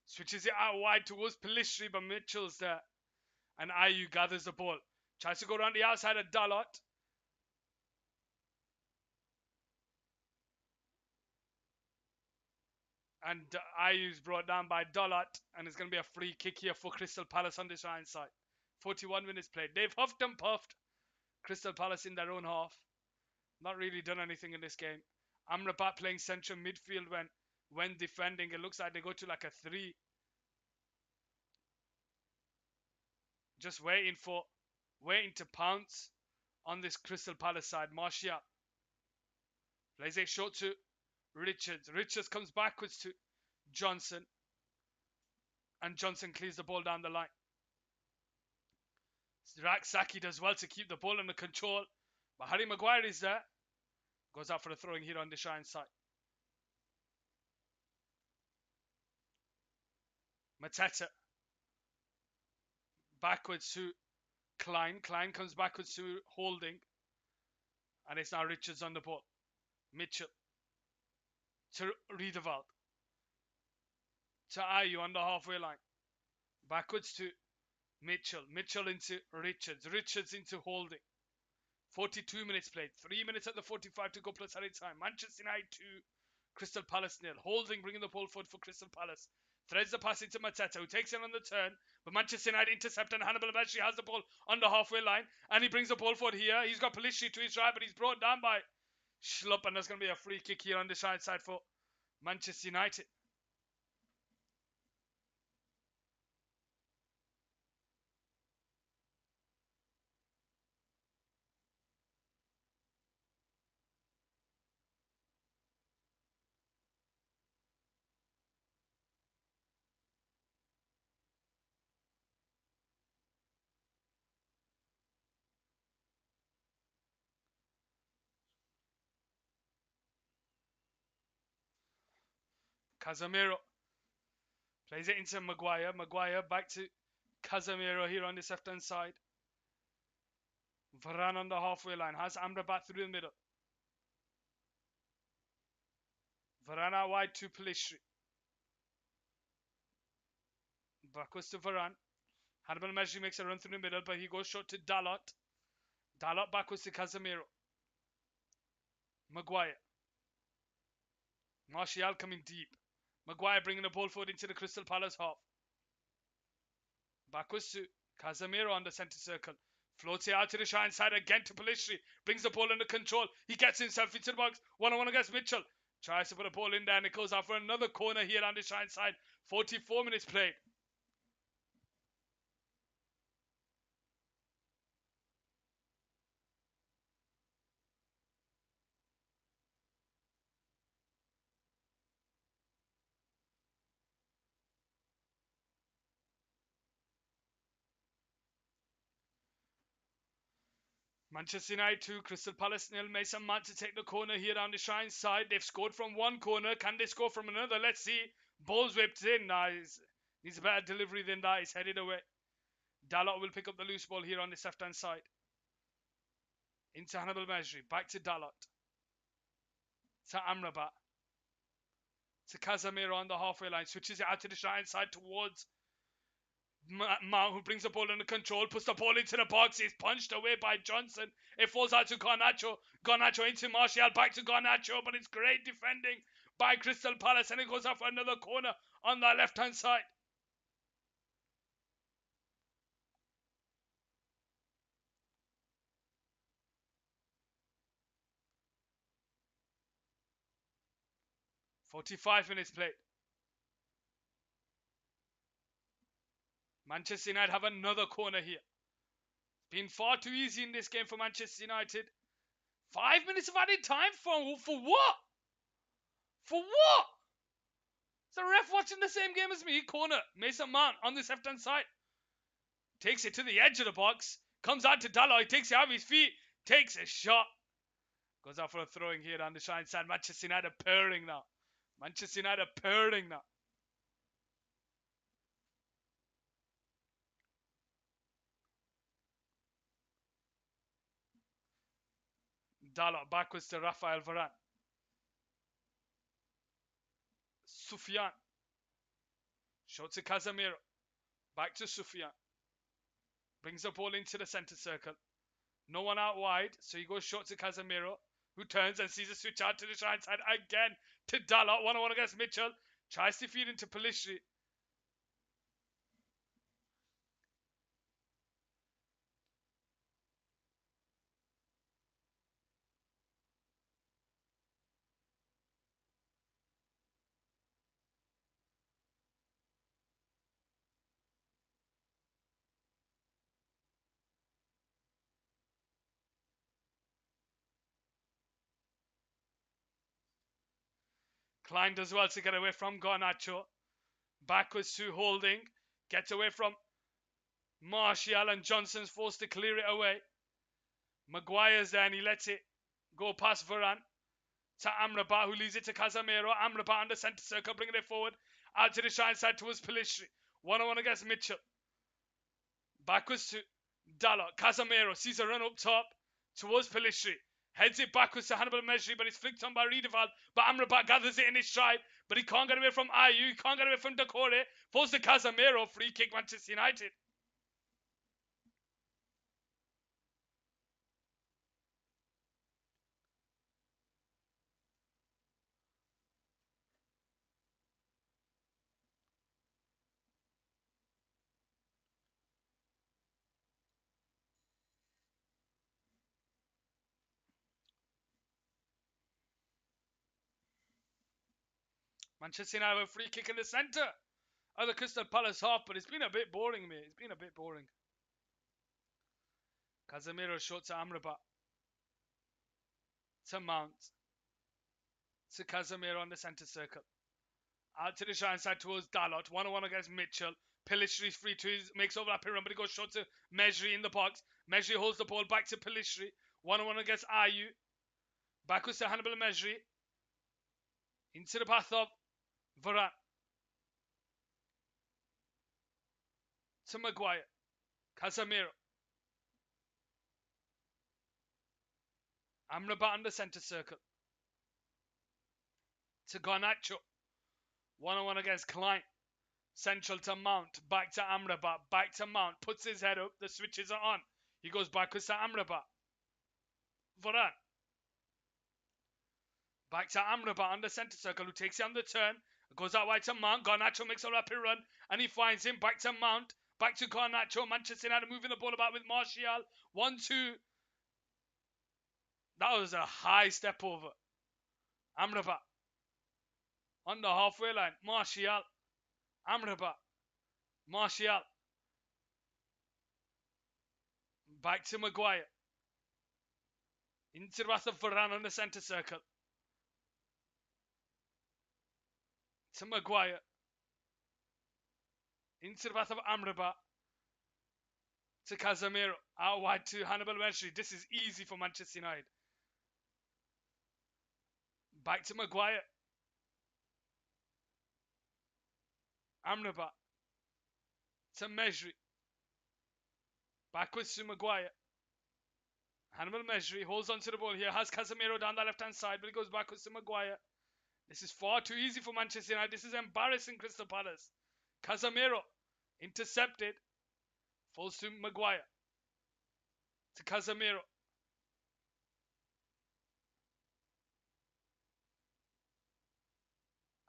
switches it out wide towards Pelistri, but Mitchell's there. And Ayew gathers the ball. Tries to go around the outside of Dalot. And Ayew's brought down by Dalot. And it's going to be a free kick here for Crystal Palace on this right side. 41 minutes played. They've huffed and puffed. Crystal Palace in their own half. Not really done anything in this game. Amrabat playing central midfield when defending. It looks like they go to like a 3. Just waiting to pounce on this Crystal Palace side. Martial plays it short to Richards. Richards comes backwards to Johnson. And Johnson clears the ball down the line. Rak-Sakyi does well to keep the ball under control. But Harry Maguire is there. Goes out for the throwing here on the right side. Mateta. Backwards to Klein. Klein comes backwards to Holding. And it's now Richards on the ball. Mitchell. To Riedewald. To Ayew on the halfway line. Backwards to Mitchell. Mitchell into Richards. Richards into Holding. 42 minutes played. 3 minutes at the 45 to go plus added time. Manchester United 2. Crystal Palace 0. Holding bringing the ball forward for Crystal Palace. Threads the pass into Mateta, who takes it on the turn. But Manchester United intercept, and Hannibal Mejri has the ball on the halfway line. And he brings the ball forward here. He's got Pelistri to his right, but he's brought down by Schlupp. And there's going to be a free kick here on the right side for Manchester United. Casemiro plays it into Maguire. Maguire back to Casemiro here on this left-hand side. Varane on the halfway line. Has Amrabat through the middle. Varane out wide to Pelistri. Backwards to Varane. Hannibal Mejri makes a run through the middle, but he goes short to Dalot. Dalot backwards to Casemiro. Maguire. Martial coming deep. Maguire bringing the ball forward into the Crystal Palace half. Backwards to Casemiro on the centre circle. Floats it out to the shine side again to Pelistri. Brings the ball under control. He gets himself into the box. 1-on-1 against Mitchell. Tries to put a ball in there and it goes out for another corner here on the shine side. 44 minutes played. Manchester United 2, Crystal Palace 0. Mason Mount to take the corner here on the shine side. They've scored from one corner. Can they score from another? Let's see. Ball's whipped in. Needs a better delivery than that. He's headed away. Dalot will pick up the loose ball here on this left-hand side. Into Hannibal Mejri. Back to Dalot. To Amrabat. To Casemiro on the halfway line. Switches it out to the shine side towards Mount, who brings the ball under control, puts the ball into the box. He's punched away by Johnson. It falls out to Garnacho. Garnacho into Martial, back to Garnacho, but it's great defending by Crystal Palace, and it goes out for another corner on that left-hand side. "45 minutes played. Manchester United have another corner here. It's been far too easy in this game for Manchester United. 5 minutes of added time for what? For what? Is the ref watching the same game as me? Corner. Mason Mount on this left-hand side. Takes it to the edge of the box. Comes out to Dalot. He takes it out of his feet. Takes a shot. Goes out for a throwing here on the shine side. Manchester United purring now. Manchester United purring now. Dalot backwards to Rafael Varane. Sufyan. Shot to Casemiro. Back to Sufyan. Brings the ball into the centre circle. No one out wide, so he goes short to Casemiro, who turns and sees a switch out to the shine side again to Dalot. 1-on-1 against Mitchell. Tries to feed into Pelistri. Klein does well to get away from Garnacho. Backwards to Holding. Gets away from Martial, and Johnson's forced to clear it away. Maguire's there and he lets it go past Varane. To Amrabat, who leaves it to Casemiro. Amrabat on the centre circle, bringing it forward. Out to the shine side towards Pelistri. 1-on-1 against Mitchell. Backwards to Dalot. Casemiro sees a run up top towards Pelistri. Heads it backwards to Hannibal Mejri, but it's flicked on by Riedewald. But Amrabat gathers it in his stride, but he can't get away from Ayew. He can't get away from Doucouré. Falls to Casemiro. Free kick, Manchester United. Manchester United have a free kick in the centre of the Crystal Palace half, but it's been a bit boring, mate. It's been a bit boring. Casemiro short to Amrabat. To Mount. To Casemiro on the centre circle. Out to the shine side towards Dalot. 1-on-1 against Mitchell. Pelistri's free to his, makes overlapping run, but he goes short to Mejri in the box. Mejri holds the ball back to Pelistri. 1-on-1 against Ayew. Backwards to Hannibal Mejri. Into the path of Varane to Maguire. Casemiro. Amrabat in the centre circle. To Garnacho. 1-on-1 against Klein. Central to Mount. Back to Amrabat. Back to Mount. Puts his head up. The switches are on. He goes backwards to Amrabat. Varane. Back to Amrabat on the centre circle, who takes it on the turn. Goes out wide to Mount. Garnacho makes a rapid run. And he finds him. Back to Mount. Back to Garnacho. Manchester United moving the ball about with Martial. 1-2. That was a high step over. Amrabat. On the halfway line. Martial. Amrabat. Martial. Back to Maguire. Into the path of Varane on the centre circle. To Maguire. Into the path of Amrabat. To Casemiro. Out wide to Hannibal Mejri. This is easy for Manchester United. Back to Maguire. Amrabat. To Mejri. Backwards to Maguire. Hannibal Mejri holds onto the ball here. Has Casemiro down the left-hand side, but he goes backwards to Maguire. This is far too easy for Manchester United. This is embarrassing, Crystal Palace. Casemiro. Intercepted. Falls to Maguire. To Casemiro.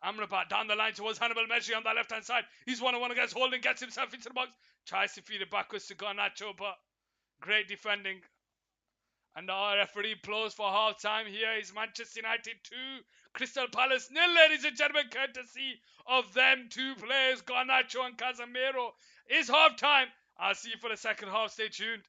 Amrabat down the line towards Hannibal Mejri on the left-hand side. He's 1-on-1 against Holding. Gets himself into the box. Tries to feed it backwards to Garnacho, but great defending. And our referee blows for half-time. Here is Manchester United 2, Crystal Palace 0, ladies and gentlemen, courtesy of them two players, Garnacho and Casemiro. It's half-time. I'll see you for the second half. Stay tuned.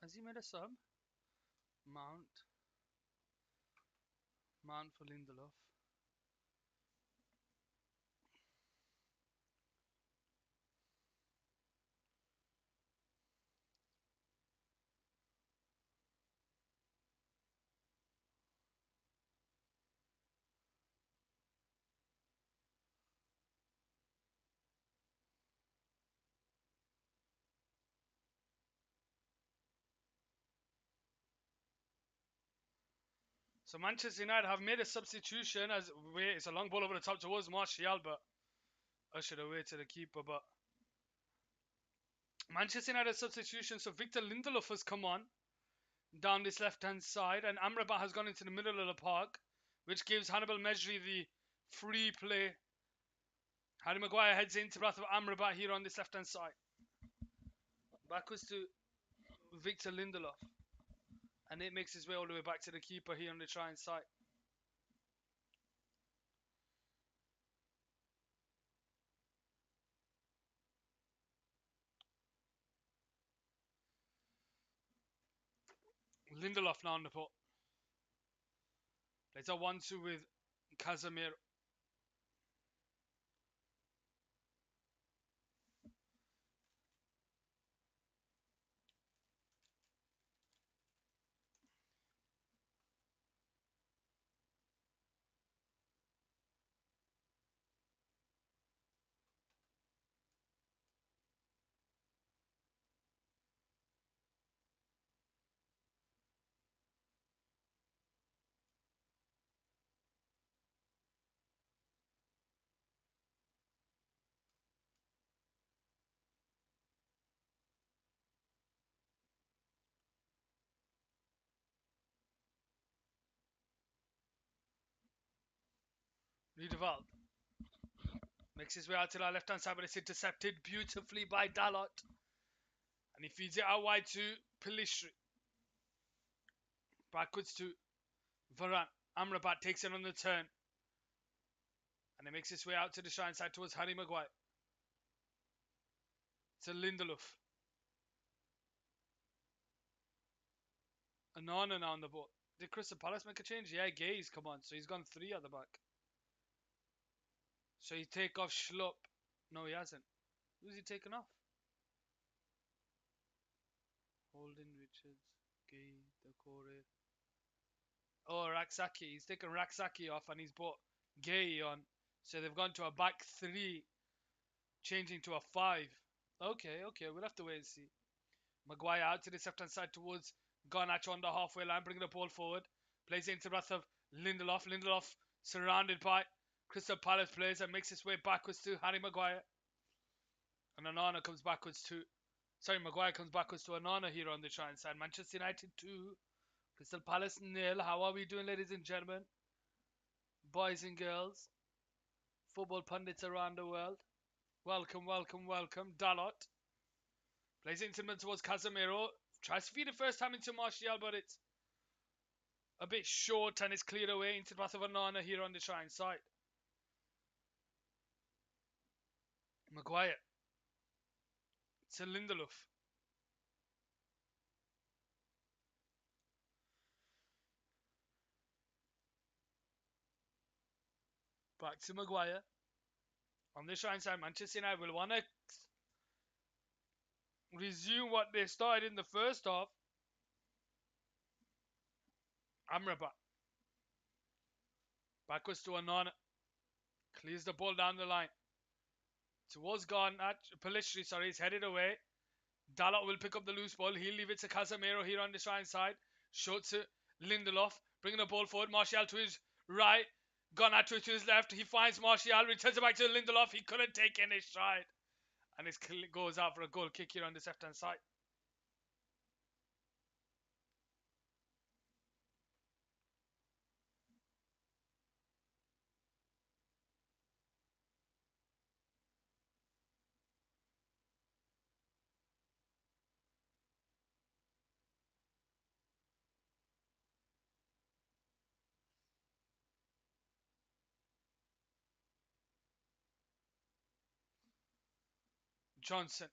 Has he made a sub? Mount. Mount for Lindelof. So Manchester United have made a substitution as it's a long ball over the top towards Martial, but ushered away to the keeper. But Manchester United substitution, so Victor Lindelof has come on down this left-hand side, and Amrabat has gone into the middle of the park, which gives Hannibal Mejri the free play. Harry Maguire heads into the path of Amrabat here on this left-hand side. Backwards to Victor Lindelof. And it makes his way all the way back to the keeper here on the trying side. Lindelof now on the pot. Plays a 1-2 with Casemiro. Riedewald makes his way out to our left hand side, but it's intercepted beautifully by Dalot. And he feeds it out wide to Pelistri. Backwards to Varane. Amrabat takes it on the turn. And it makes his way out to the trying side towards Harry Maguire. To Lindelof. Onana now on the ball. Did Crystal Palace make a change? Yeah, Gay's come on. So he's gone 3 at the back. So he take off Schlupp. No, he hasn't. Who's he taken off? Holden, Richards, Gay, Decore. Oh, Raksaki. He's taken Raksaki off and he's brought Gay on. So they've gone to a back 3, changing to a 5. Okay, we'll have to wait and see. Maguire out to the left hand side towards Garnacho on the halfway line, bringing the ball forward. Plays it into the path of Lindelof. Lindelof surrounded by Crystal Palace players and makes his way backwards to Harry Maguire. And Onana comes backwards to... Sorry, Maguire comes backwards to Onana here on the trying side. Manchester United 2, Crystal Palace 0. How are we doing, ladies and gentlemen? Boys and girls. Football pundits around the world. Welcome, welcome, welcome. Dalot. Plays it into the towards Casemiro. Tries to feed it first time into Martial, but it's a bit short and it's cleared away into the path of Onana here on the trying side. Maguire. To Lindelof. Back to Maguire. On the trying side, Manchester United will want to resume what they started in the first half. Amrabat. Backwards to Onana. Clears the ball down the line. Towards Pelistri, sorry, he's headed away. Dalot will pick up the loose ball. He'll leave it to Casemiro here on the trying side. Short to Lindelof. Bringing the ball forward. Martial to his right. Garnacho to his left. He finds Martial. Returns it back to Lindelof. He couldn't take any stride. And it goes out for a goal kick here on this left-hand side. Johnson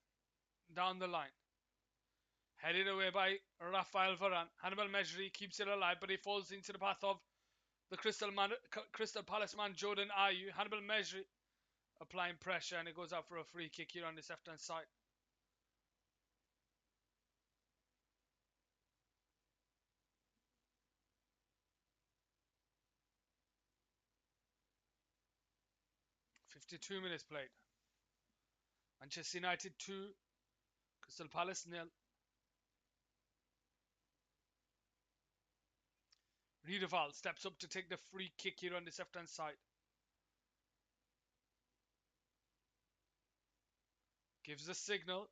down the line. Headed away by Rafael Varane. Hannibal Mejri keeps it alive, but he falls into the path of the Crystal Palace man Jordan Ayew. Hannibal Mejri applying pressure, and it goes out for a free kick here on this left-hand side. "52 minutes played. Manchester United 2, Crystal Palace 0. Riedewald steps up to take the free kick here on this left-hand side. Gives the signal.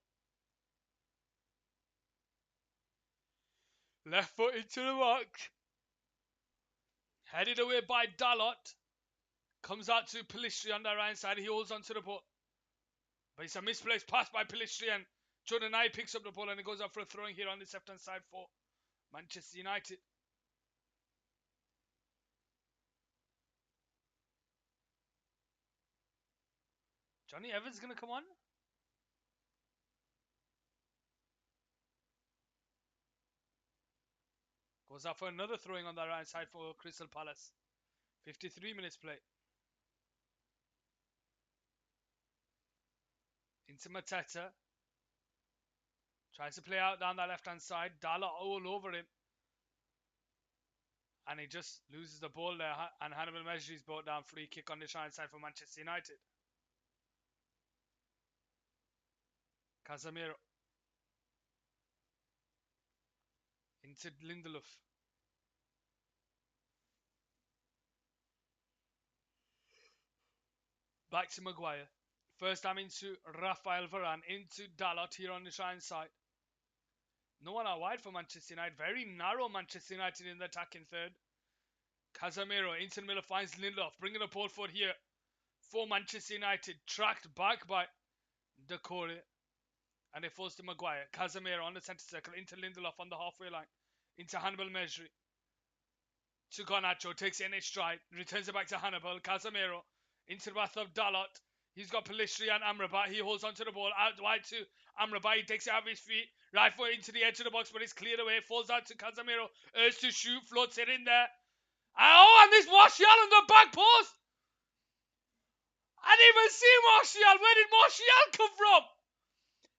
Left foot into the box. Headed away by Dalot. Comes out to Pelistri on the right side. He holds onto the ball. But it's a misplaced pass by Pelistri, and Jordan Ayew picks up the ball, and it goes up for a throwing here on this left-hand side for Manchester United. Johnny Evans going to come on? Goes out for another throwing on the right side for Crystal Palace. 53 minutes play. Into Mateta. Tries to play out down that left-hand side. Dalot all over him. And he just loses the ball there. And Hannibal Mejri's brought down. Free kick on the right side for Manchester United. Casemiro. Into Lindelof. Back to Maguire. First time into Rafael Varane. Into Dalot here on the right side. No one out wide for Manchester United. Very narrow Manchester United in the attacking third. Casemiro into the middle finds Lindelof. Bringing the ball forward here for Manchester United. Tracked back by Doucouré. And it falls to Maguire. Casemiro on the centre circle. Into Lindelof on the halfway line. Into Hannibal Mejri. To Garnacho. Takes it in his stride. Returns it back to Hannibal. Casemiro. Into the path of Dalot. He's got Pelistri and Amrabat. He holds onto the ball. Out wide to Amrabat. He takes it out of his feet. Right foot into the edge of the box, but it's cleared away. Falls out to Casemiro. Urges to shoot. Floats it in there. And this Martial on the back post. I didn't even see Martial. Where did Martial come from?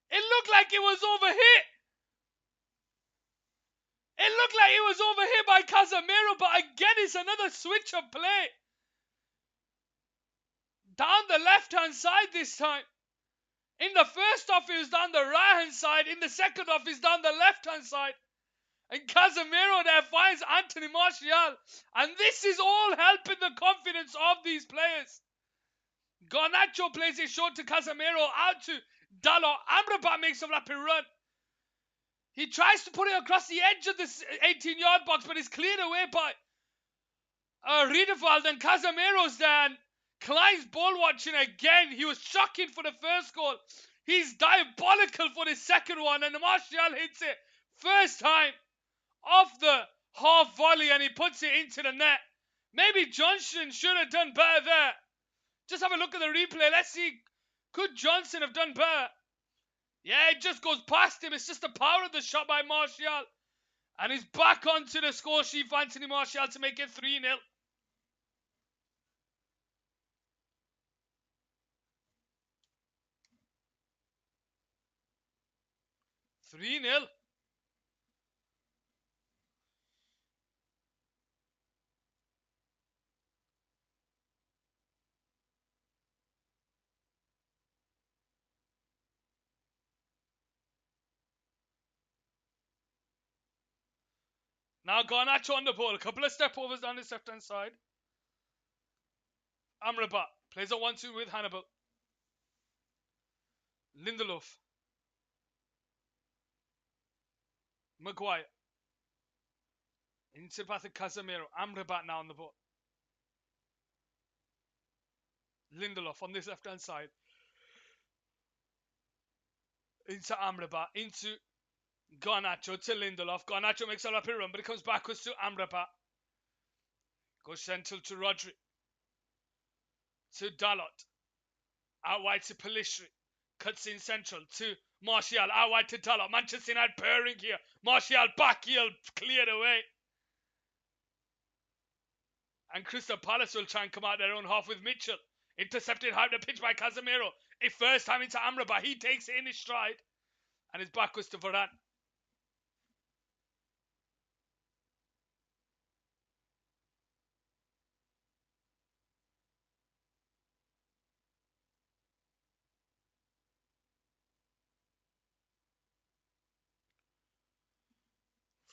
It looked like it was overhit. It looked like it was overhit by Casemiro, but again, it's another switch of play. Down the left-hand side this time. In the first half, it was down the right-hand side. In the second half, it's down the left-hand side. And Casemiro there finds Anthony Martial. And this is all helping the confidence of these players. Garnacho plays it short to Casemiro. Out to Dalot. Amrabat makes a rapid run. He tries to put it across the edge of this 18-yard box, but it's cleared away by Riedewald, and Casemiro's there. And Klein's ball watching again. He was shocking for the first goal. He's diabolical for the second one, and Martial hits it first time off the half volley, and he puts it into the net. Maybe Johnson should have done better there. Just have a look at the replay. Let's see. Could Johnson have done better? Yeah, it just goes past him. It's just the power of the shot by Martial. And he's back onto the score sheet for Anthony Martial to make it 3-0. 3-0. Now Garnacho on the ball. A couple of step overs down his left-hand side. Amrabat plays a 1-2 with Hannibal. Lindelof. Maguire. Into the path of Casemiro. Amrabat now on the ball. Lindelof on this left-hand side. Into Amrabat. Into Garnacho to Lindelof. Garnacho makes a rapid run, but it comes backwards to Amrabat. Goes central to Rodri. To Dalot. Out wide to Pelistri. Cuts in central to Martial. Out wide to Dalot. Manchester United purring here. Martial back heel. Cleared away. And Crystal Palace will try and come out their own half with Mitchell. Intercepted high the pitch by Casemiro. It first time into Amrabat. He takes it in his stride. And his back was to Varane.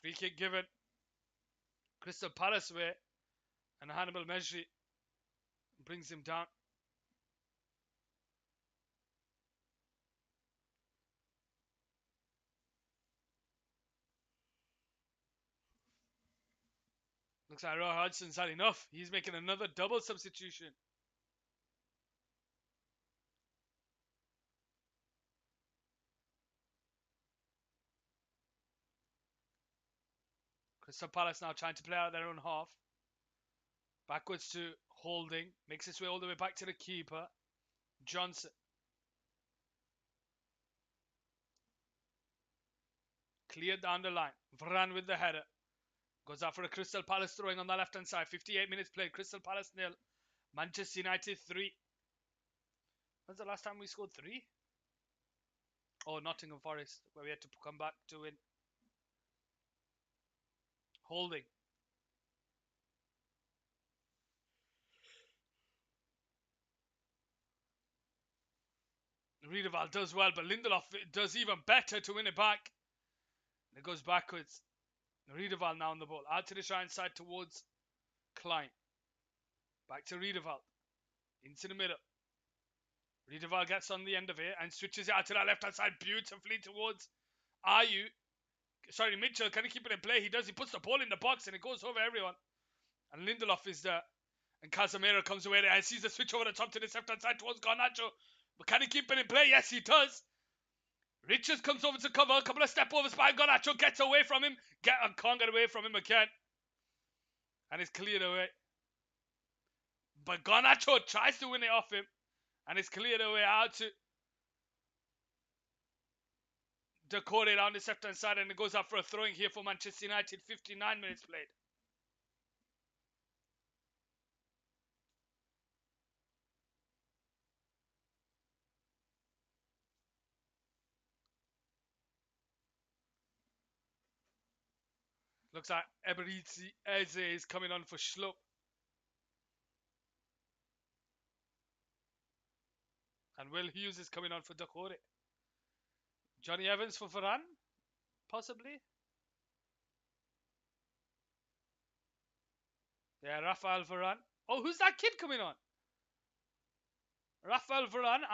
Free kick given. Crystal Palace way. And Hannibal Mejri brings him down. Looks like Roy Hodgson's had enough. He's making another double substitution. Crystal Palace now trying to play out their own half. Backwards to Holding. Makes his way all the way back to the keeper. Johnson. Cleared down the line. Varane with the header. Goes out for a Crystal Palace throwing on the left hand side. 58 minutes played. Crystal Palace 0. Manchester United 3. When's the last time we scored 3? Oh, Nottingham Forest, where we had to come back to win. Holding. Riedewald does well, but Lindelof does even better to win it back. And it goes backwards. Riedewald now on the ball. Out to the right side towards Klein. Back to Riedewald. Into the middle. Riedewald gets on the end of it and switches it out to that left hand side beautifully towards Ayew. Sorry, Mitchell. Can he keep it in play? He does. He puts the ball in the box and it goes over everyone. And Lindelof is there. And Casemiro comes away there and sees the switch over the top to the left hand side towards Garnacho. But can he keep it in play? Yes, he does. Richards comes over to cover. A couple of step overs by Garnacho. Gets away from him. Can't get away from him again. And it's cleared away. But Garnacho tries to win it off him. And it's cleared away out to Doucouré down the left hand side. And it goes up for a throwing here for Manchester United. 59 minutes played. Looks like Eberechi Eze is coming on for Schlupp. And Will Hughes is coming on for Doucouré. Johnny Evans for Varane? Possibly. Yeah, Rafael Varane. Oh, who's that kid coming on? Rafael Varane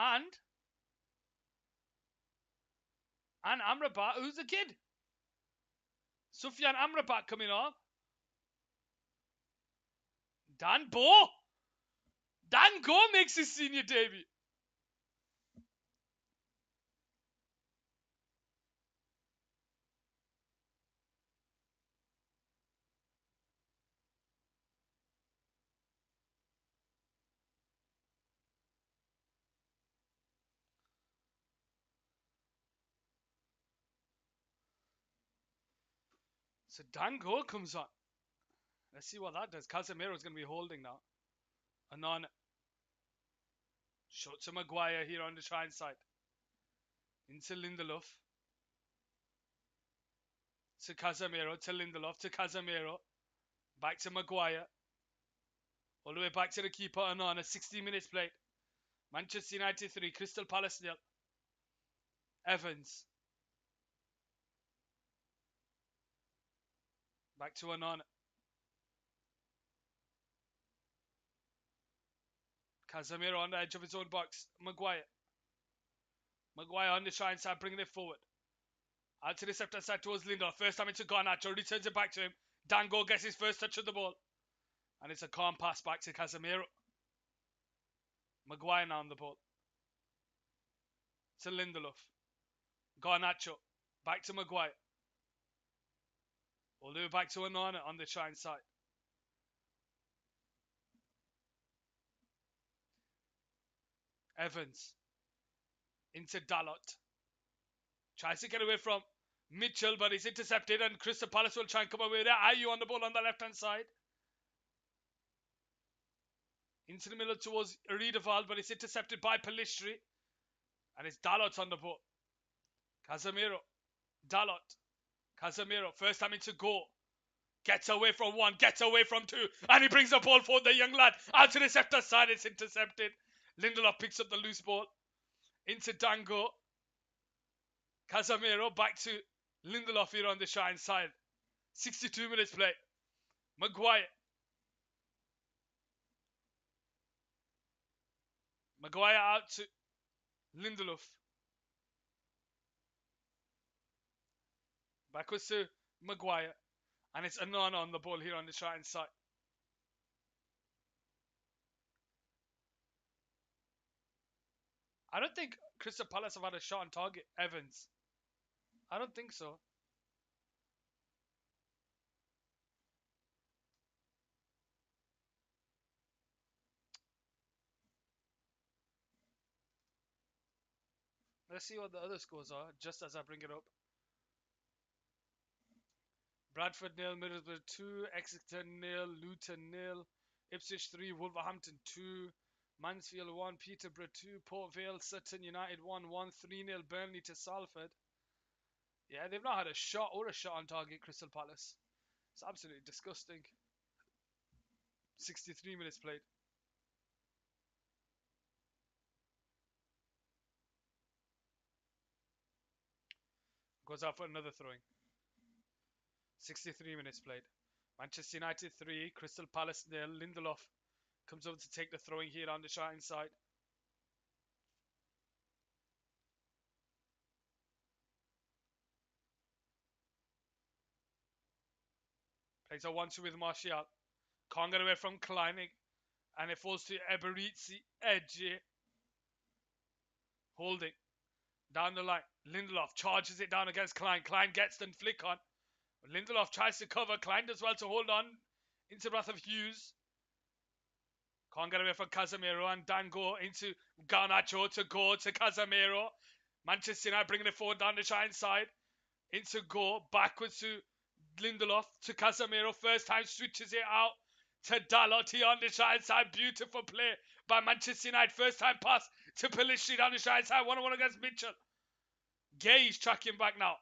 and Amrabat. Who's the kid? Sufyan Amrabat coming on. Danbo. Dango makes his senior debut. So Dango comes on. Let's see what that does. Casemiro is going to be holding now. Anon. Shot to Maguire here on the trying side. Into Lindelof. To Casemiro. To Lindelof. To Casemiro. Back to Maguire. All the way back to the keeper Anon. 60 minutes played. Manchester United 3. Crystal Palace 0. Evans. Back to Anon. Casemiro on the edge of his own box. Maguire. Maguire on the try side, bringing it forward. Out to the left hand side towards Lindelof. First time into Garnacho. Returns it back to him. Dango gets his first touch of the ball. And it's a calm pass back to Casemiro. Maguire now on the ball. To Lindelof. Garnacho. Back to Maguire. All the way back to Onana on the try side. Evans. into Dalot. Tries to get away from Mitchell, but he's intercepted, and Crystal Palace will try and come away there. Ayew on the ball on the left-hand side. Into the middle towards Riedewald, but it's intercepted by Pelistri. And it's Dalot on the ball. Casemiro. Dalot. Casemiro. First time into goal. Gets away from one. Gets away from two. And he brings the ball for the young lad. Out to the center side. It's intercepted. Lindelof picks up the loose ball. Into Dango. Casemiro back to Lindelof here on the shine side. 62 minutes play. Maguire. Maguire out to Lindelof. Backwards to Maguire. And it's Onana on the ball here on the right side. I don't think Crystal Palace have had a shot on target. Evans. I don't think so. Let's see what the other scores are, just as I bring it up. Bradford 0, Middlesbrough 2, Exeter 0, Luton 0, Ipswich 3, Wolverhampton 2, Mansfield 1, Peterborough 2, Port Vale, Sutton United 1-1, 3-0 Burnley to Salford. Yeah, they've not had a shot or a shot on target, Crystal Palace. It's absolutely disgusting. 63 minutes played. Goes out for another throwing. 63 minutes played. Manchester United 3, Crystal Palace 0. Lindelof comes over to take the throwing here on the shine side. Plays a 1-2 with Martial. Can't get away from Kleinig. And it falls to Eberizzi. Edge. Holding. Down the line. Lindelof charges it down against Klein. Klein gets the flick on. Lindelof tries to cover. Klein does well to hold on. Into the wrath of Hughes. Can't get away from Casemiro. And Dango into Garnacho to go to Casemiro. Manchester United bringing it forward down the shine side. Into go. Backwards to Lindelof to Casemiro. First time switches it out to Dalot on the shine side. Beautiful play by Manchester United. First time pass to Pelistri down the shine side. 1-1 against Mitchell. Gay's tracking back now.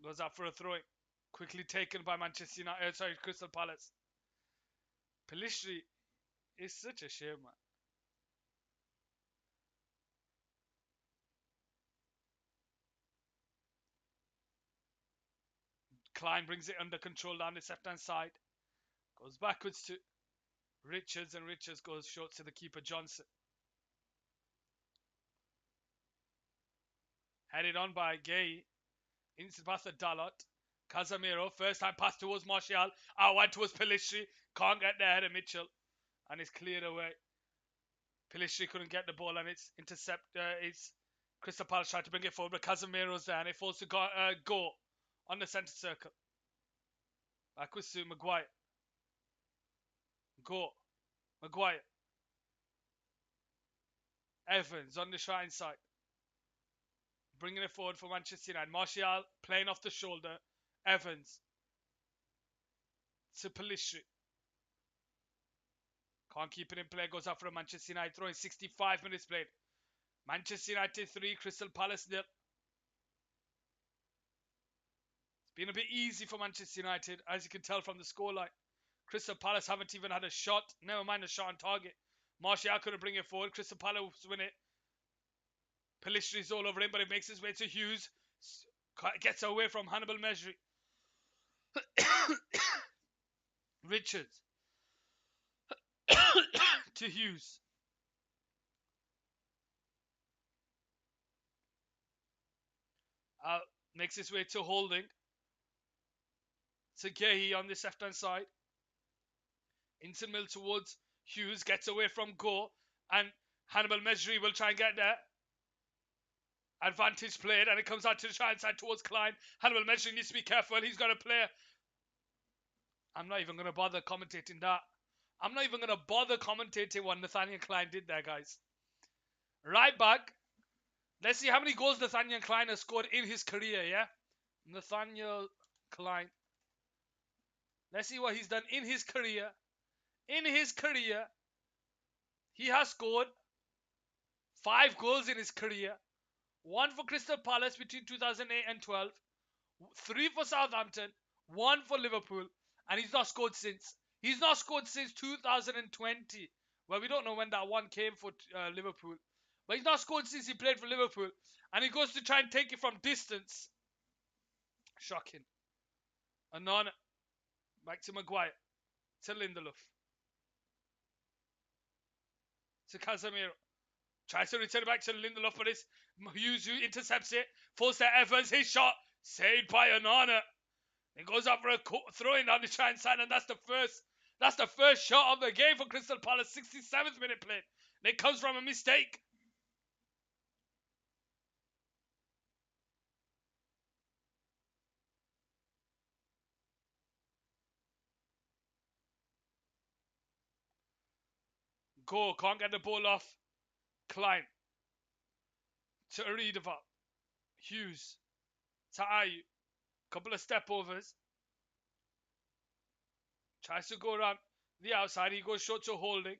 Goes out for a throw. Quickly taken by Manchester United. Crystal Palace. Pelistri is such a shame, man. Klein brings it under control down the left-hand side. Goes backwards to Richards, and Richards goes short to the keeper, Johnson. Headed on by Gay. Instant pass to Dalot. Casemiro. First time pass towards Martial. Out wide towards Pelistri. Can't get there ahead of Mitchell. And it's cleared away. Pelistri couldn't get the ball, and it's it's Crystal Palace tried to bring it forward, but Casemiro's there, and it falls to go on the centre circle. Backwards to Maguire. Go. Maguire. Evans on the shine side. Bringing it forward for Manchester United. Martial playing off the shoulder. Evans. To Pelistri. Can't keep it in play. Goes out for a Manchester United throwing. 65 minutes played. Manchester United 3, Crystal Palace 0. It's been a bit easy for Manchester United, as you can tell from the scoreline. Crystal Palace haven't even had a shot. Never mind a shot on target. Martial couldn't bring it forward. Crystal Palace win it. Pelistri's all over him, but it makes his way to Hughes. Gets away from Hannibal Mejri. Richards. To Hughes. Makes his way to Holding. To Gehi on this left-hand side. Into middle towards Hughes. Gets away from Go. And Hannibal Mejri will try and get there. Advantage played, and it comes out to the shine side towards Klein. Hannibal Mejri needs to be careful. He's got a player. I'm not even going to bother commentating that. I'm not even going to bother commentating what Nathaniel Klein did there, guys. Right back. Let's see how many goals Nathaniel Klein has scored in his career, yeah? Nathaniel Klein. Let's see what he's done in his career. In his career, he has scored 5 goals in his career. 1 for Crystal Palace between 2008 and 12. 3 for Southampton. 1 for Liverpool. And he's not scored since. He's not scored since 2020. Well, we don't know when that one came for Liverpool. But he's not scored since he played for Liverpool. And he goes to try and take it from distance. Shocking. Onana. Back to Maguire. To Lindelof. To Casemiro. Tries to return it back to Lindelof, but it's Hughes who intercepts it. Falls to Evans. His shot. Saved by Onana. It goes up for a throw-in down the try side, and that's the first shot of the game for Crystal Palace. 67th minute play. And it comes from a mistake. Goal. Can't get the ball off. Klein. To Aridava. Hughes. To Ayew. Couple of step overs. Tries to go around the outside. He goes short to Holding.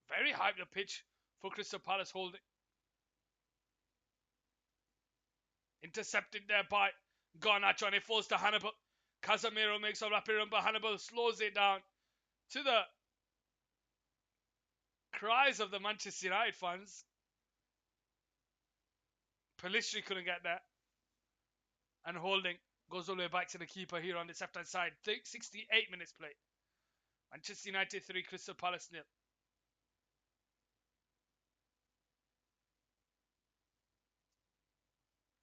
Very hyped the pitch for Crystal Palace. Holding. Intercepted there by Garnacho, and it falls to Hannibal. Casemiro makes a rapid run, but Hannibal slows it down to the cries of the Manchester United fans. Pelistri couldn't get there. And Holding goes all the way back to the keeper here on the left-hand side. 68 minutes play. Manchester United 3, Crystal Palace 0.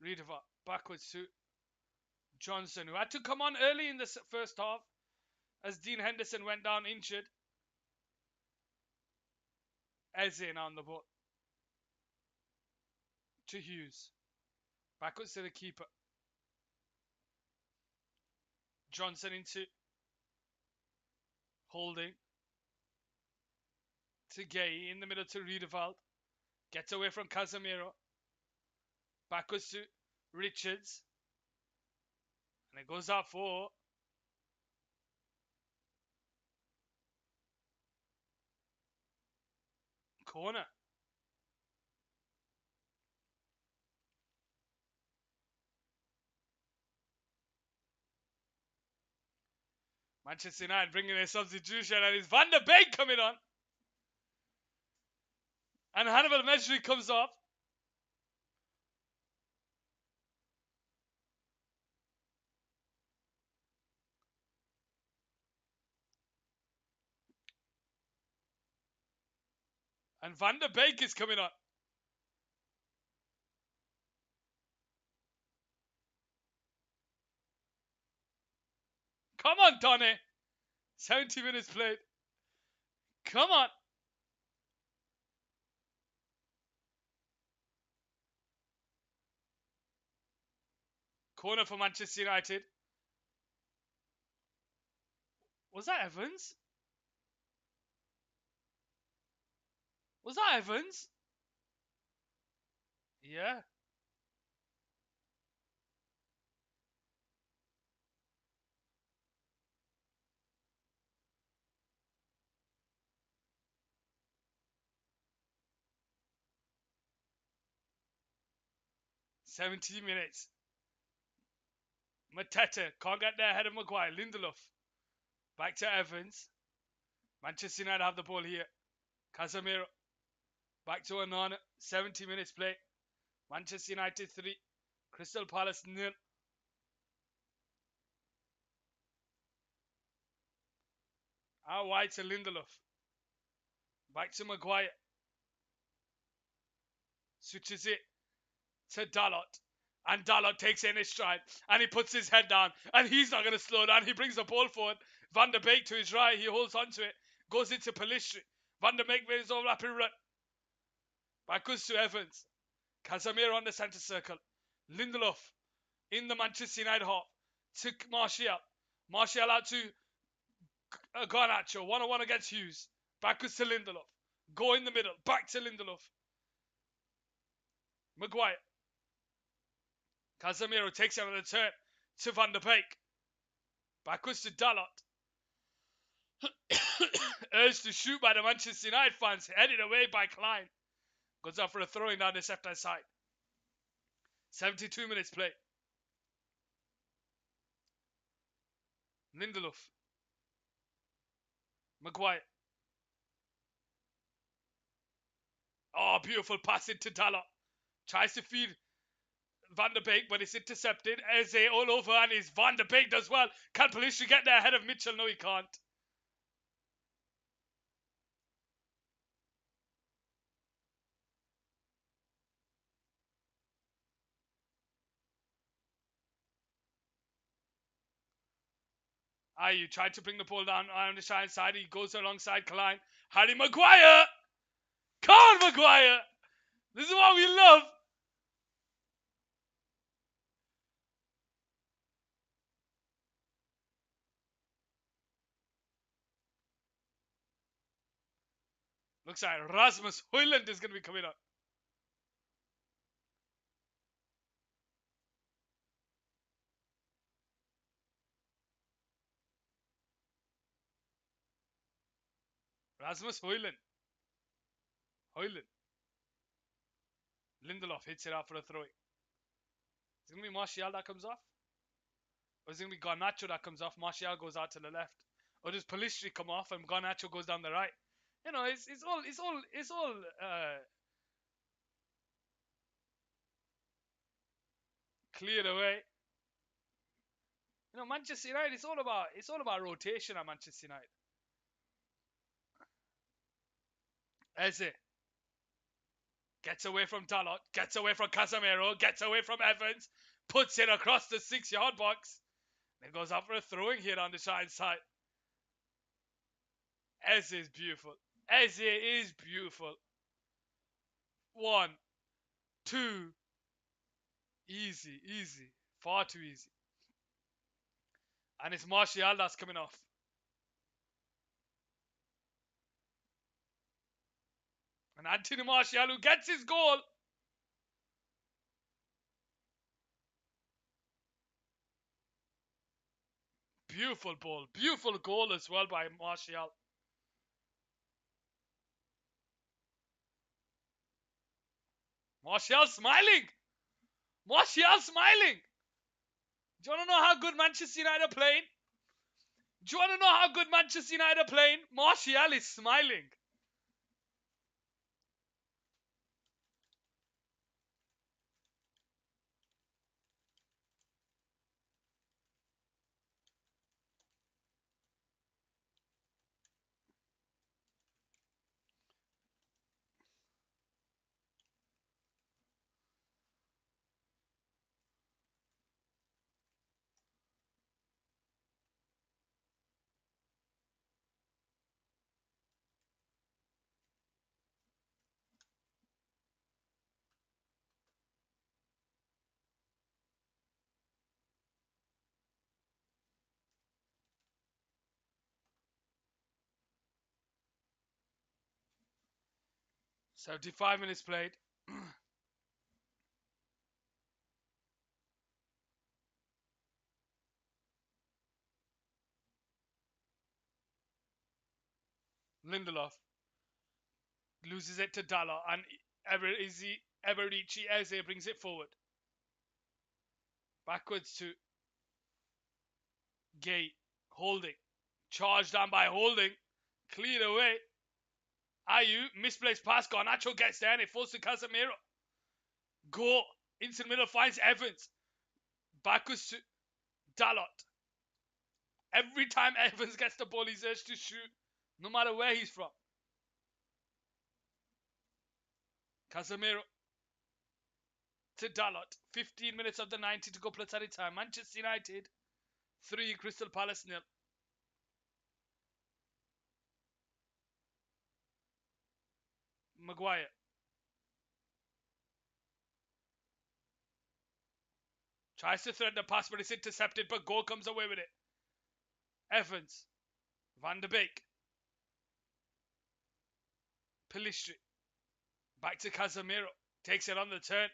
Riedeva backwards to Johnson, who had to come on early in the first half as Dean Henderson went down injured. Eze on the ball. To Hughes. Backwards to the keeper. Johnson into Holding. To Gay in the middle to Riedewald. Gets away from Casemiro. Backwards to Richards. And it goes out for corner. Manchester United bringing a substitution, and it's Van der Beek coming on. And Hannibal Mejri comes off. And Van der Beek is coming on. Come on, Tony. 70 minutes played. Come on. Corner for Manchester United. Was that Evans? Was that Evans? Yeah. "70 minutes. Mateta can't get there ahead of Maguire. Lindelof. Back to Evans. Manchester United have the ball here. Casemiro. Back to Onana. 70 minutes play. Manchester United 3. Crystal Palace 0. Out wide to Lindelof. Back to Maguire. Switches it to Dalot. And Dalot takes it in his stride. And he puts his head down. And he's not going to slow down. He brings the ball forward. Van der Beek to his right. He holds onto it. Goes into Pelistri. Van der Beek makes his own rapid run. Backwards to Evans. Casemiro on the centre circle. Lindelof in the Manchester United half. To Martial. Martial out to Garnacho, 1-on-1 against Hughes. Backwards to Lindelof. Go in the middle. Back to Lindelof. Maguire. Casemiro takes him on the turn to Van der Beek. Backwards to Dalot. Urged to shoot by the Manchester United fans. Headed away by Klein. Goes out for a throw-in down the left-hand side. 72 minutes play. Lindelof. Maguire. Oh, beautiful pass into Dalot. Tries to feed Van der Beek, but it's intercepted. Eze all over, and it's Van der Beek as well. Can Pulisic get there ahead of Mitchell? No, he can't. Ayew tried to bring the ball down on the side side. He goes alongside Klein. Harry Maguire! Come on, Maguire! This is what we love! Looks like Rasmus Højlund is going to be coming up. Rasmus Højlund. Lindelof hits it out for a throw-in. Is it going to be Martial that comes off? Or is it going to be Garnacho that comes off? Martial goes out to the left. Or does Pulisic come off and Garnacho goes down the right? You know, it's all cleared away. You know, Manchester United, it's all about rotation at Manchester United. Eze gets away from Dalot, gets away from Casemiro, gets away from Evans, puts it across the 6-yard box. It goes up for a throwing here on the side side. Eze is beautiful. Eze is beautiful. 1, 2. Easy. Far too easy. And it's Martial that's coming off. And Anthony Martial who gets his goal. Beautiful ball. Beautiful goal as well by Martial. Martial smiling. Martial smiling. Do you want to know how good Manchester United are playing? Do you want to know how good Manchester United are playing? Martial is smiling. "75 minutes played. Lindelof loses it to Dalot, and Eberici Eze brings it forward. Backwards to Gay. Holding. Charged down by Holding. Cleared away. Ayew, misplaced pass. Garnacho gets there and it falls to Casemiro. Go. Into the middle finds Evans. Backwards to Dalot. Every time Evans gets the ball, he's urged to shoot, no matter where he's from. Casemiro to Dalot. 15 minutes of the 90 to go plus any time. Manchester United 3, Crystal Palace 0. Maguire. Tries to thread the pass, but it's intercepted, but goal comes away with it. Evans. Van de Beek. Pellistri. Back to Casemiro. Takes it on the turn.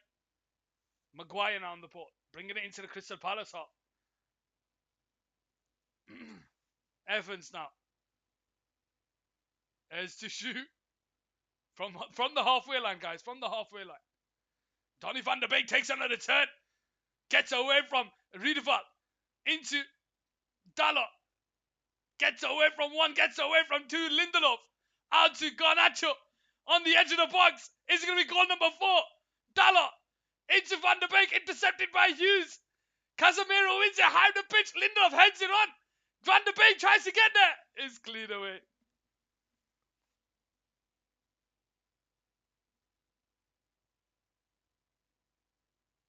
Maguire now on the ball. Bringing it into the Crystal Palace half. Evans now. As to shoot. From the halfway line, guys. From the halfway line. Donny van de Beek takes another turn. Gets away from Riedeval. Into Dalot. Gets away from one. Gets away from two. Lindelof. Out to Garnacho. On the edge of the box. Is it going to be goal number 4? Dalot. Into Van de Beek. Intercepted by Hughes. Casemiro wins it high the pitch. Lindelof heads it on. Van de Beek tries to get there. It's cleared away.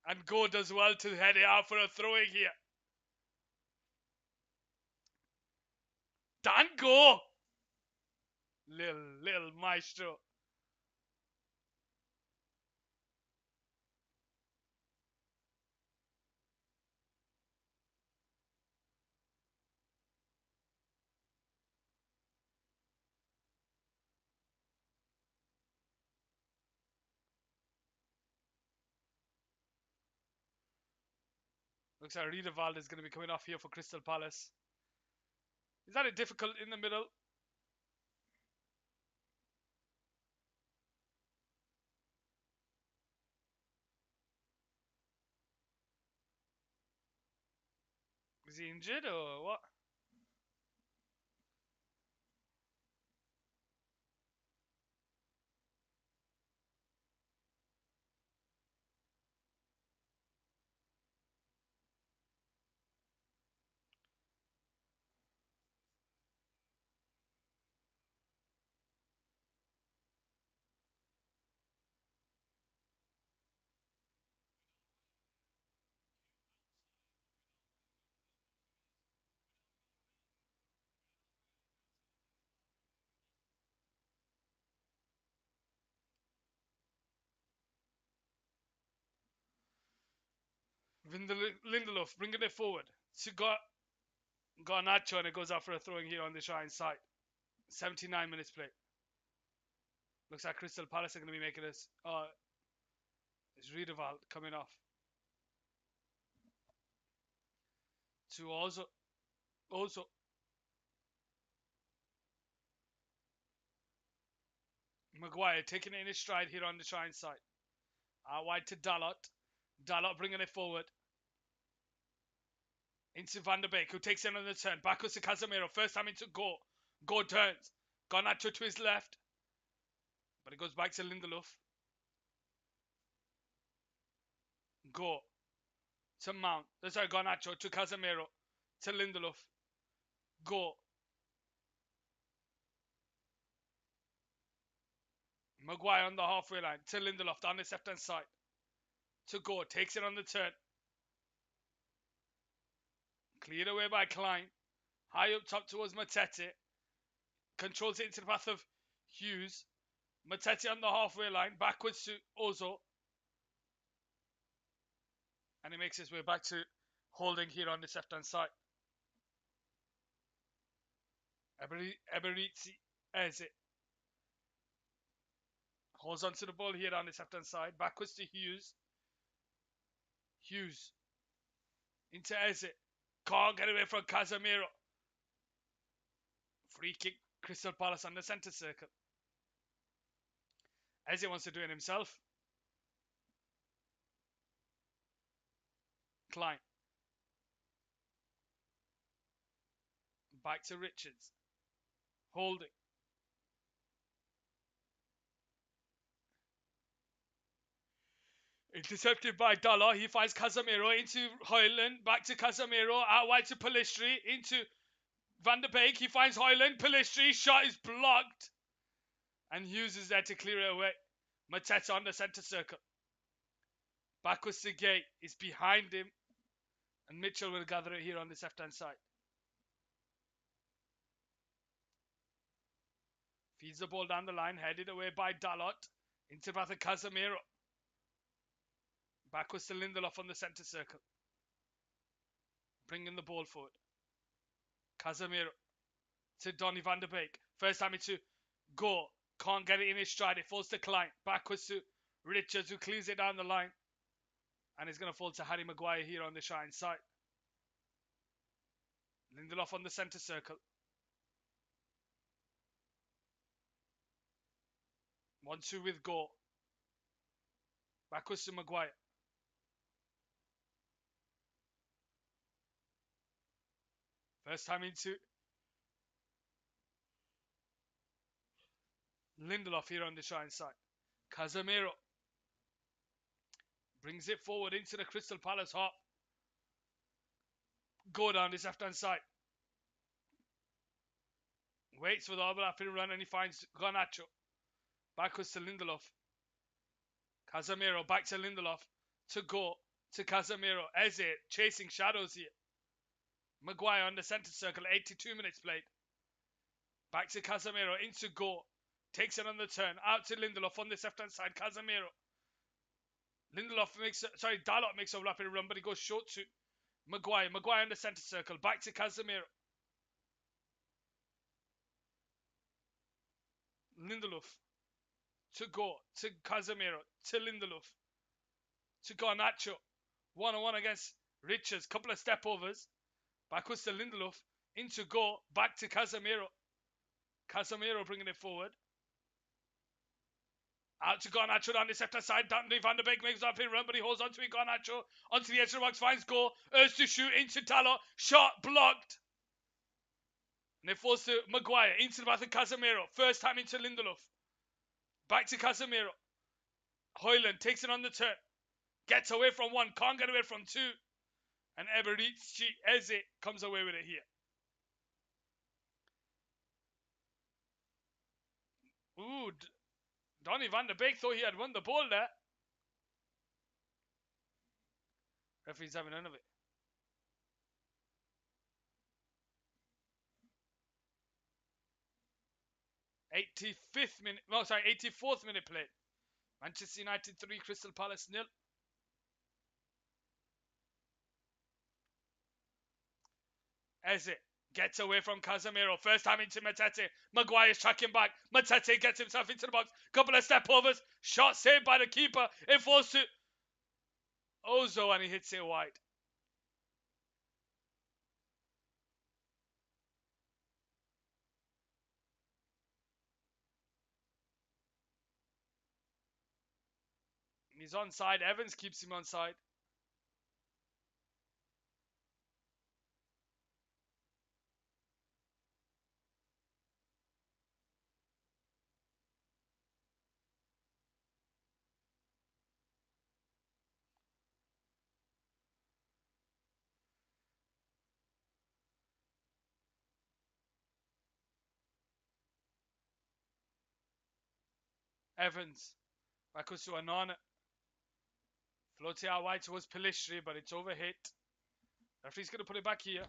And Go does well to head it out for a throwing here. Dan Go. Little maestro. Looks like Riedeval is going to be coming off here for Crystal Palace. Is that a difficult in the middle? Is he injured or what? Lindelof bringing it forward. Garnacho, and it goes out for a throwing here on the Shrine side. 79 minutes play. Looks like Crystal Palace are going to be making this. It's Riedeval coming off. To also Maguire taking it in his stride here on the Shrine side. Out wide to Dalot. Dalot bringing it forward. Into Van de Beek, who takes it on the turn. Backwards to Casemiro. First time into Go. Go turns. Garnacho to his left. But it goes back to Lindelof. Go. To Mount. Sorry, Garnacho to Casemiro. To Lindelof. Go. Maguire on the halfway line. To Lindelof down the left hand side. To Go. Takes it on the turn. Cleared away by Klein. High up top towards Matete. Controls it into the path of Hughes. Matete on the halfway line. Backwards to Ozo. And he makes his way back to holding here on this left hand side. Eberizzi Eze holds onto the ball here on this left hand side. Backwards to Hughes. Hughes into Eze. Can't get away from Casemiro. Free kick, Crystal Palace on the centre circle. Eze wants to do it himself. Klein. Back to Richards. Holding. Intercepted by Dalot. He finds Casemiro into Højlund. Back to Casemiro. Out wide to Pellistri. Into Van de Beek. He finds Højlund. Pellistri. Shot is blocked. And Hughes is there to clear it away. Mateta on the centre circle. Backwards to Gay. Is behind him. And Mitchell will gather it here on this left hand side. Feeds the ball down the line. Headed away by Dalot. Into the path of Casemiro. Backwards to Lindelof on the centre circle. Bringing the ball forward. Casemiro. to Donny van der Beek. First time into Gore. Can't get it in his stride. It falls to Klein. Backwards to Richards, who clears it down the line. And it's going to fall to Harry Maguire here on the shine side. Lindelof on the centre circle. 1-2 with Gore. Backwards to Maguire. First time into Lindelof here on the shine side. Casemiro brings it forward into the Crystal Palace half. Go down this left-hand side. Waits for the overlapping run and he finds Garnacho. Backwards to Lindelof. Casemiro back to Lindelof. To Go. To Casemiro. Eze chasing shadows here. Maguire on the centre circle. 82 minutes played. Back to Casemiro. Into Go. Takes it on the turn. Out to Lindelof on this left-hand side. Casemiro. Dalot makes a rapid run, but he goes short to Maguire. Maguire in the centre circle. Back to Casemiro. Lindelof. To Go. To Casemiro. To Lindelof. To Garnacho. 1-on-1 against Richards. Couple of step overs. Backwards to Lindelof. Into Go. Back to Casemiro. Casemiro bringing it forward. Out to Garnacho down the left side. Donny van der Beek makes up a run, but he holds on to it. Garnacho onto the edge of the box, finds Go. Urged to shoot into Dalot. Shot blocked. And it falls to Maguire. Into the path of Casemiro. First time into Lindelof. Back to Casemiro. Højlund takes it on the turn. Gets away from one. Can't get away from two. And Eberechi Eze comes away with it here. Ooh, Donny van der Beek thought he had won the ball there. Referee's having none of it. 84th minute played. Manchester United 3, Crystal Palace 0. Eze gets away from Casemiro. First time into Matete. Maguire's tracking back. Matete gets himself into the box. Couple of step overs. Shot saved by the keeper. It falls to Ozo and he hits it wide. He's onside. Evans keeps him onside. Evans. Backwards to Onana. Floating out wide towards Pelistri, but it's overhit. Referee's going to put it back here.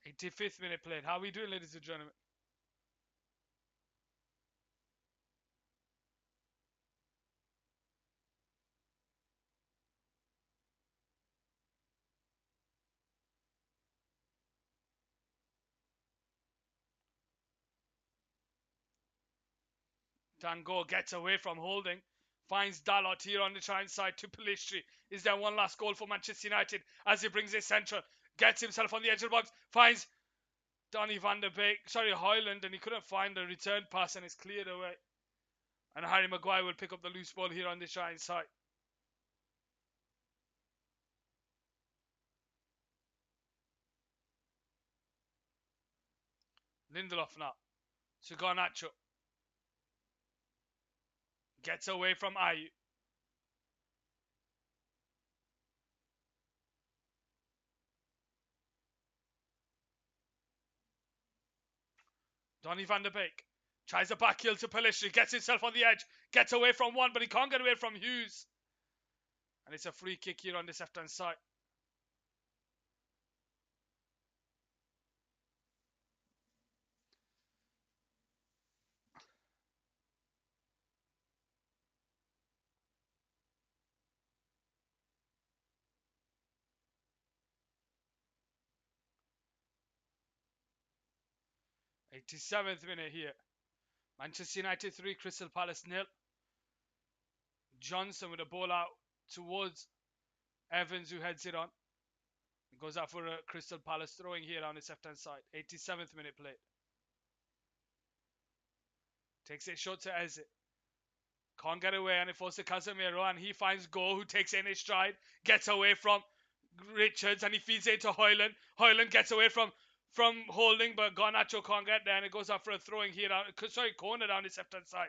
'85th minute played. How are we doing, ladies and gentlemen? Dango gets away from holding. Finds Dalot here on the trying side to Pelistri. Is there one last goal for Manchester United as he brings it central? Gets himself on the edge of the box. Finds Donny van der Beek. Højlund, and he couldn't find the return pass and it's cleared away. And Harry Maguire will pick up the loose ball here on the trying side. Lindelof now. To Garnacho. Gets away from Ayew. Donny van der Beek tries a back heel to Pelistri. Gets himself on the edge. Gets away from one, but he can't get away from Hughes. And it's a free kick here on this left-hand side. '87th minute here. Manchester United 3, Crystal Palace 0. Johnson with a ball out towards Evans, who heads it on. It goes out for a Crystal Palace throwing here on his left-hand side. 87th minute play. Takes it short to Eze. Can't get away, and it falls to Casemiro, and he finds Go, who takes it in his stride, gets away from Richards, and he feeds it to Højlund. Højlund gets away from Holding, but Garnacho can't get there, and it goes out for a throwing here down, corner down his left-hand side.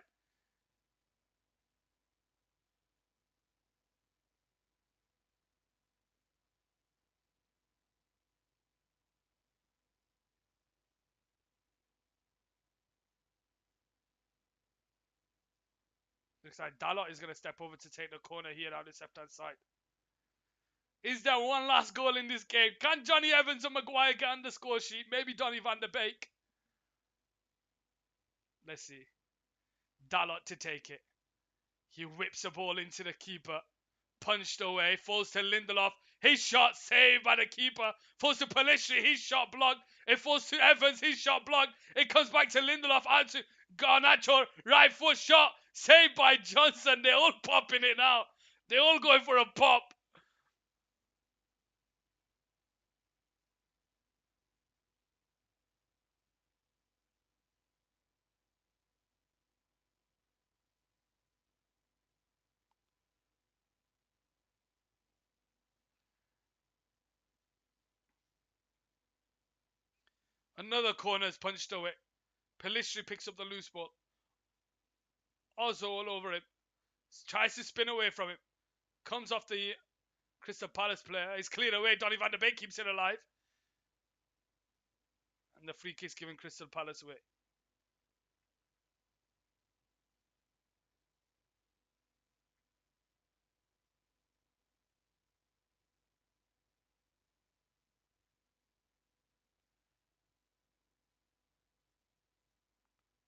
Looks like Dalot is going to step over to take the corner here down his left-hand side. Is there one last goal in this game? Can Johnny Evans or Maguire get on the score sheet? Maybe Donny van der Beek. Let's see. Dalot to take it. He whips the ball into the keeper. Punched away. Falls to Lindelof. His shot saved by the keeper. Falls to Pellistri. His shot blocked. It falls to Evans. His shot blocked. It comes back to Lindelof. Out to Garnacho. Right foot shot. Saved by Johnson. They're all popping it now. They're all going for a pop. Another corner is punched away. Pellistri picks up the loose ball. Also all over him. Tries to spin away from him. Comes off the Crystal Palace player. He's cleared away. Donny van der Beek keeps it alive. And the free kick's giving Crystal Palace away.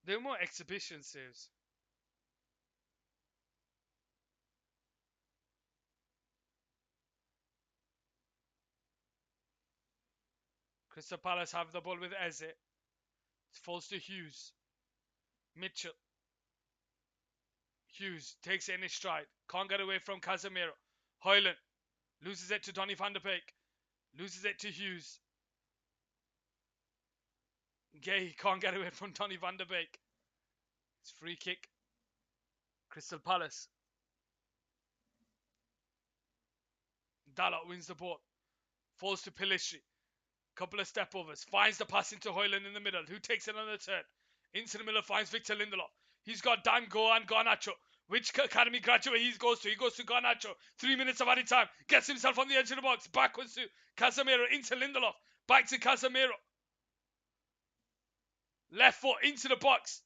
They're more exhibition saves. Crystal Palace have the ball with Eze. It falls to Hughes. Mitchell. Hughes takes it in his stride. Can't get away from Casemiro. Højlund loses it to Donny van der Beek. Loses it to Hughes. Gay can't get away from Donny van der Beek. It's free kick. Crystal Palace. Dalot wins the ball. Falls to Pellistri. Couple of step overs. Finds the pass into Højlund in the middle. Who takes it on the turn? Into the middle finds Victor Lindelof. He's got Dango and Garnacho. Which academy graduate he goes to? He goes to Garnacho. 3 minutes of added time. Gets himself on the edge of the box. Backwards to Casemiro. Into Lindelof. Back to Casemiro. Left foot into the box.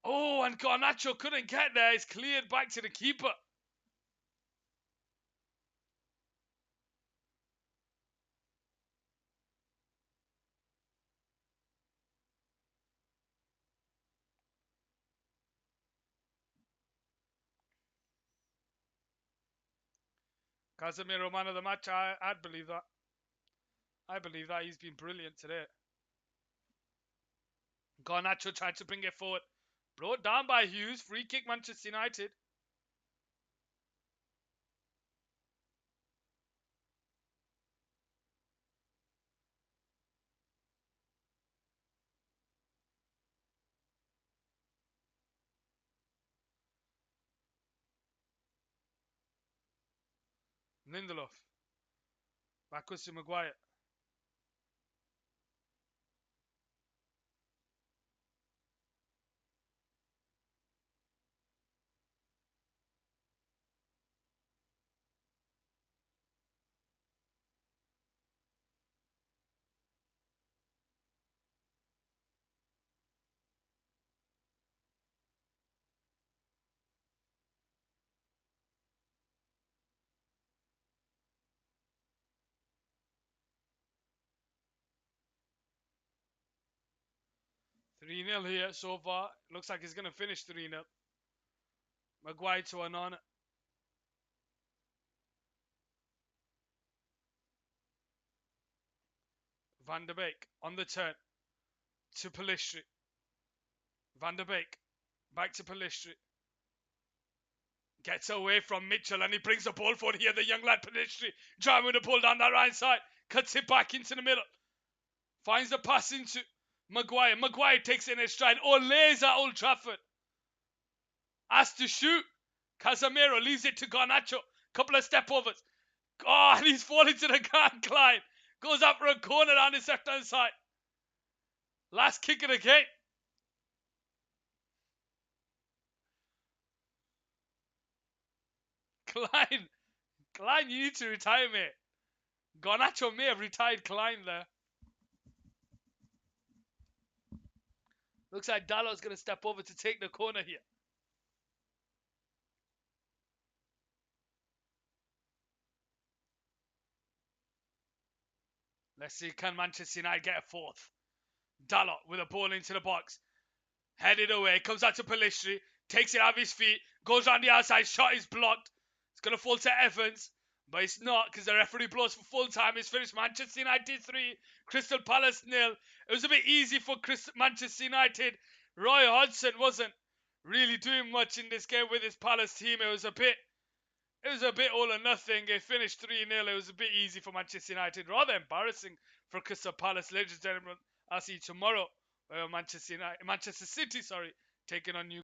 Oh, and Garnacho couldn't get there. It's cleared back to the keeper. Casemiro, man of the match. I'd believe that. I believe that. He's been brilliant today. Garnacho tried to bring it forward. Brought down by Hughes. Free kick, Manchester United. Lindelof. Backwards to Maguire. 3-0 here so far. Looks like he's going to finish 3-0. Maguire to Onana. Van der Beek on the turn to Pellistri. Van der Beek back to Pellistri. Gets away from Mitchell and he brings the ball forward here. The young lad Pellistri driving the ball down that right side. Cuts it back into the middle. Finds the pass into Maguire. Maguire takes it in his stride. Olays at Old Trafford. Has to shoot. Casemiro leaves it to Garnacho. Couple of step overs. Oh, and he's falling to the ground. Klein goes up for a corner on his left hand side. Last kick of the game. Klein, you need to retire, mate. Garnacho may have retired Klein there. Looks like Dalot's going to step over to take the corner here. Let's see, can Manchester United get a fourth? Dalot with a ball into the box. Headed away, comes out to Pellistri, takes it out of his feet, goes on the outside, shot is blocked. It's going to fall to Evans, but it's not because the referee blows for full time. It's finished Manchester United 3, Crystal Palace 0. It was a bit easy for Manchester United. Roy Hodgson wasn't really doing much in this game with his Palace team. It was a bit all or nothing. It finished 3-0. It was a bit easy for Manchester United. Rather embarrassing for Crystal Palace. Ladies and gentlemen, I'll see you tomorrow. Manchester City, taking on Newcastle.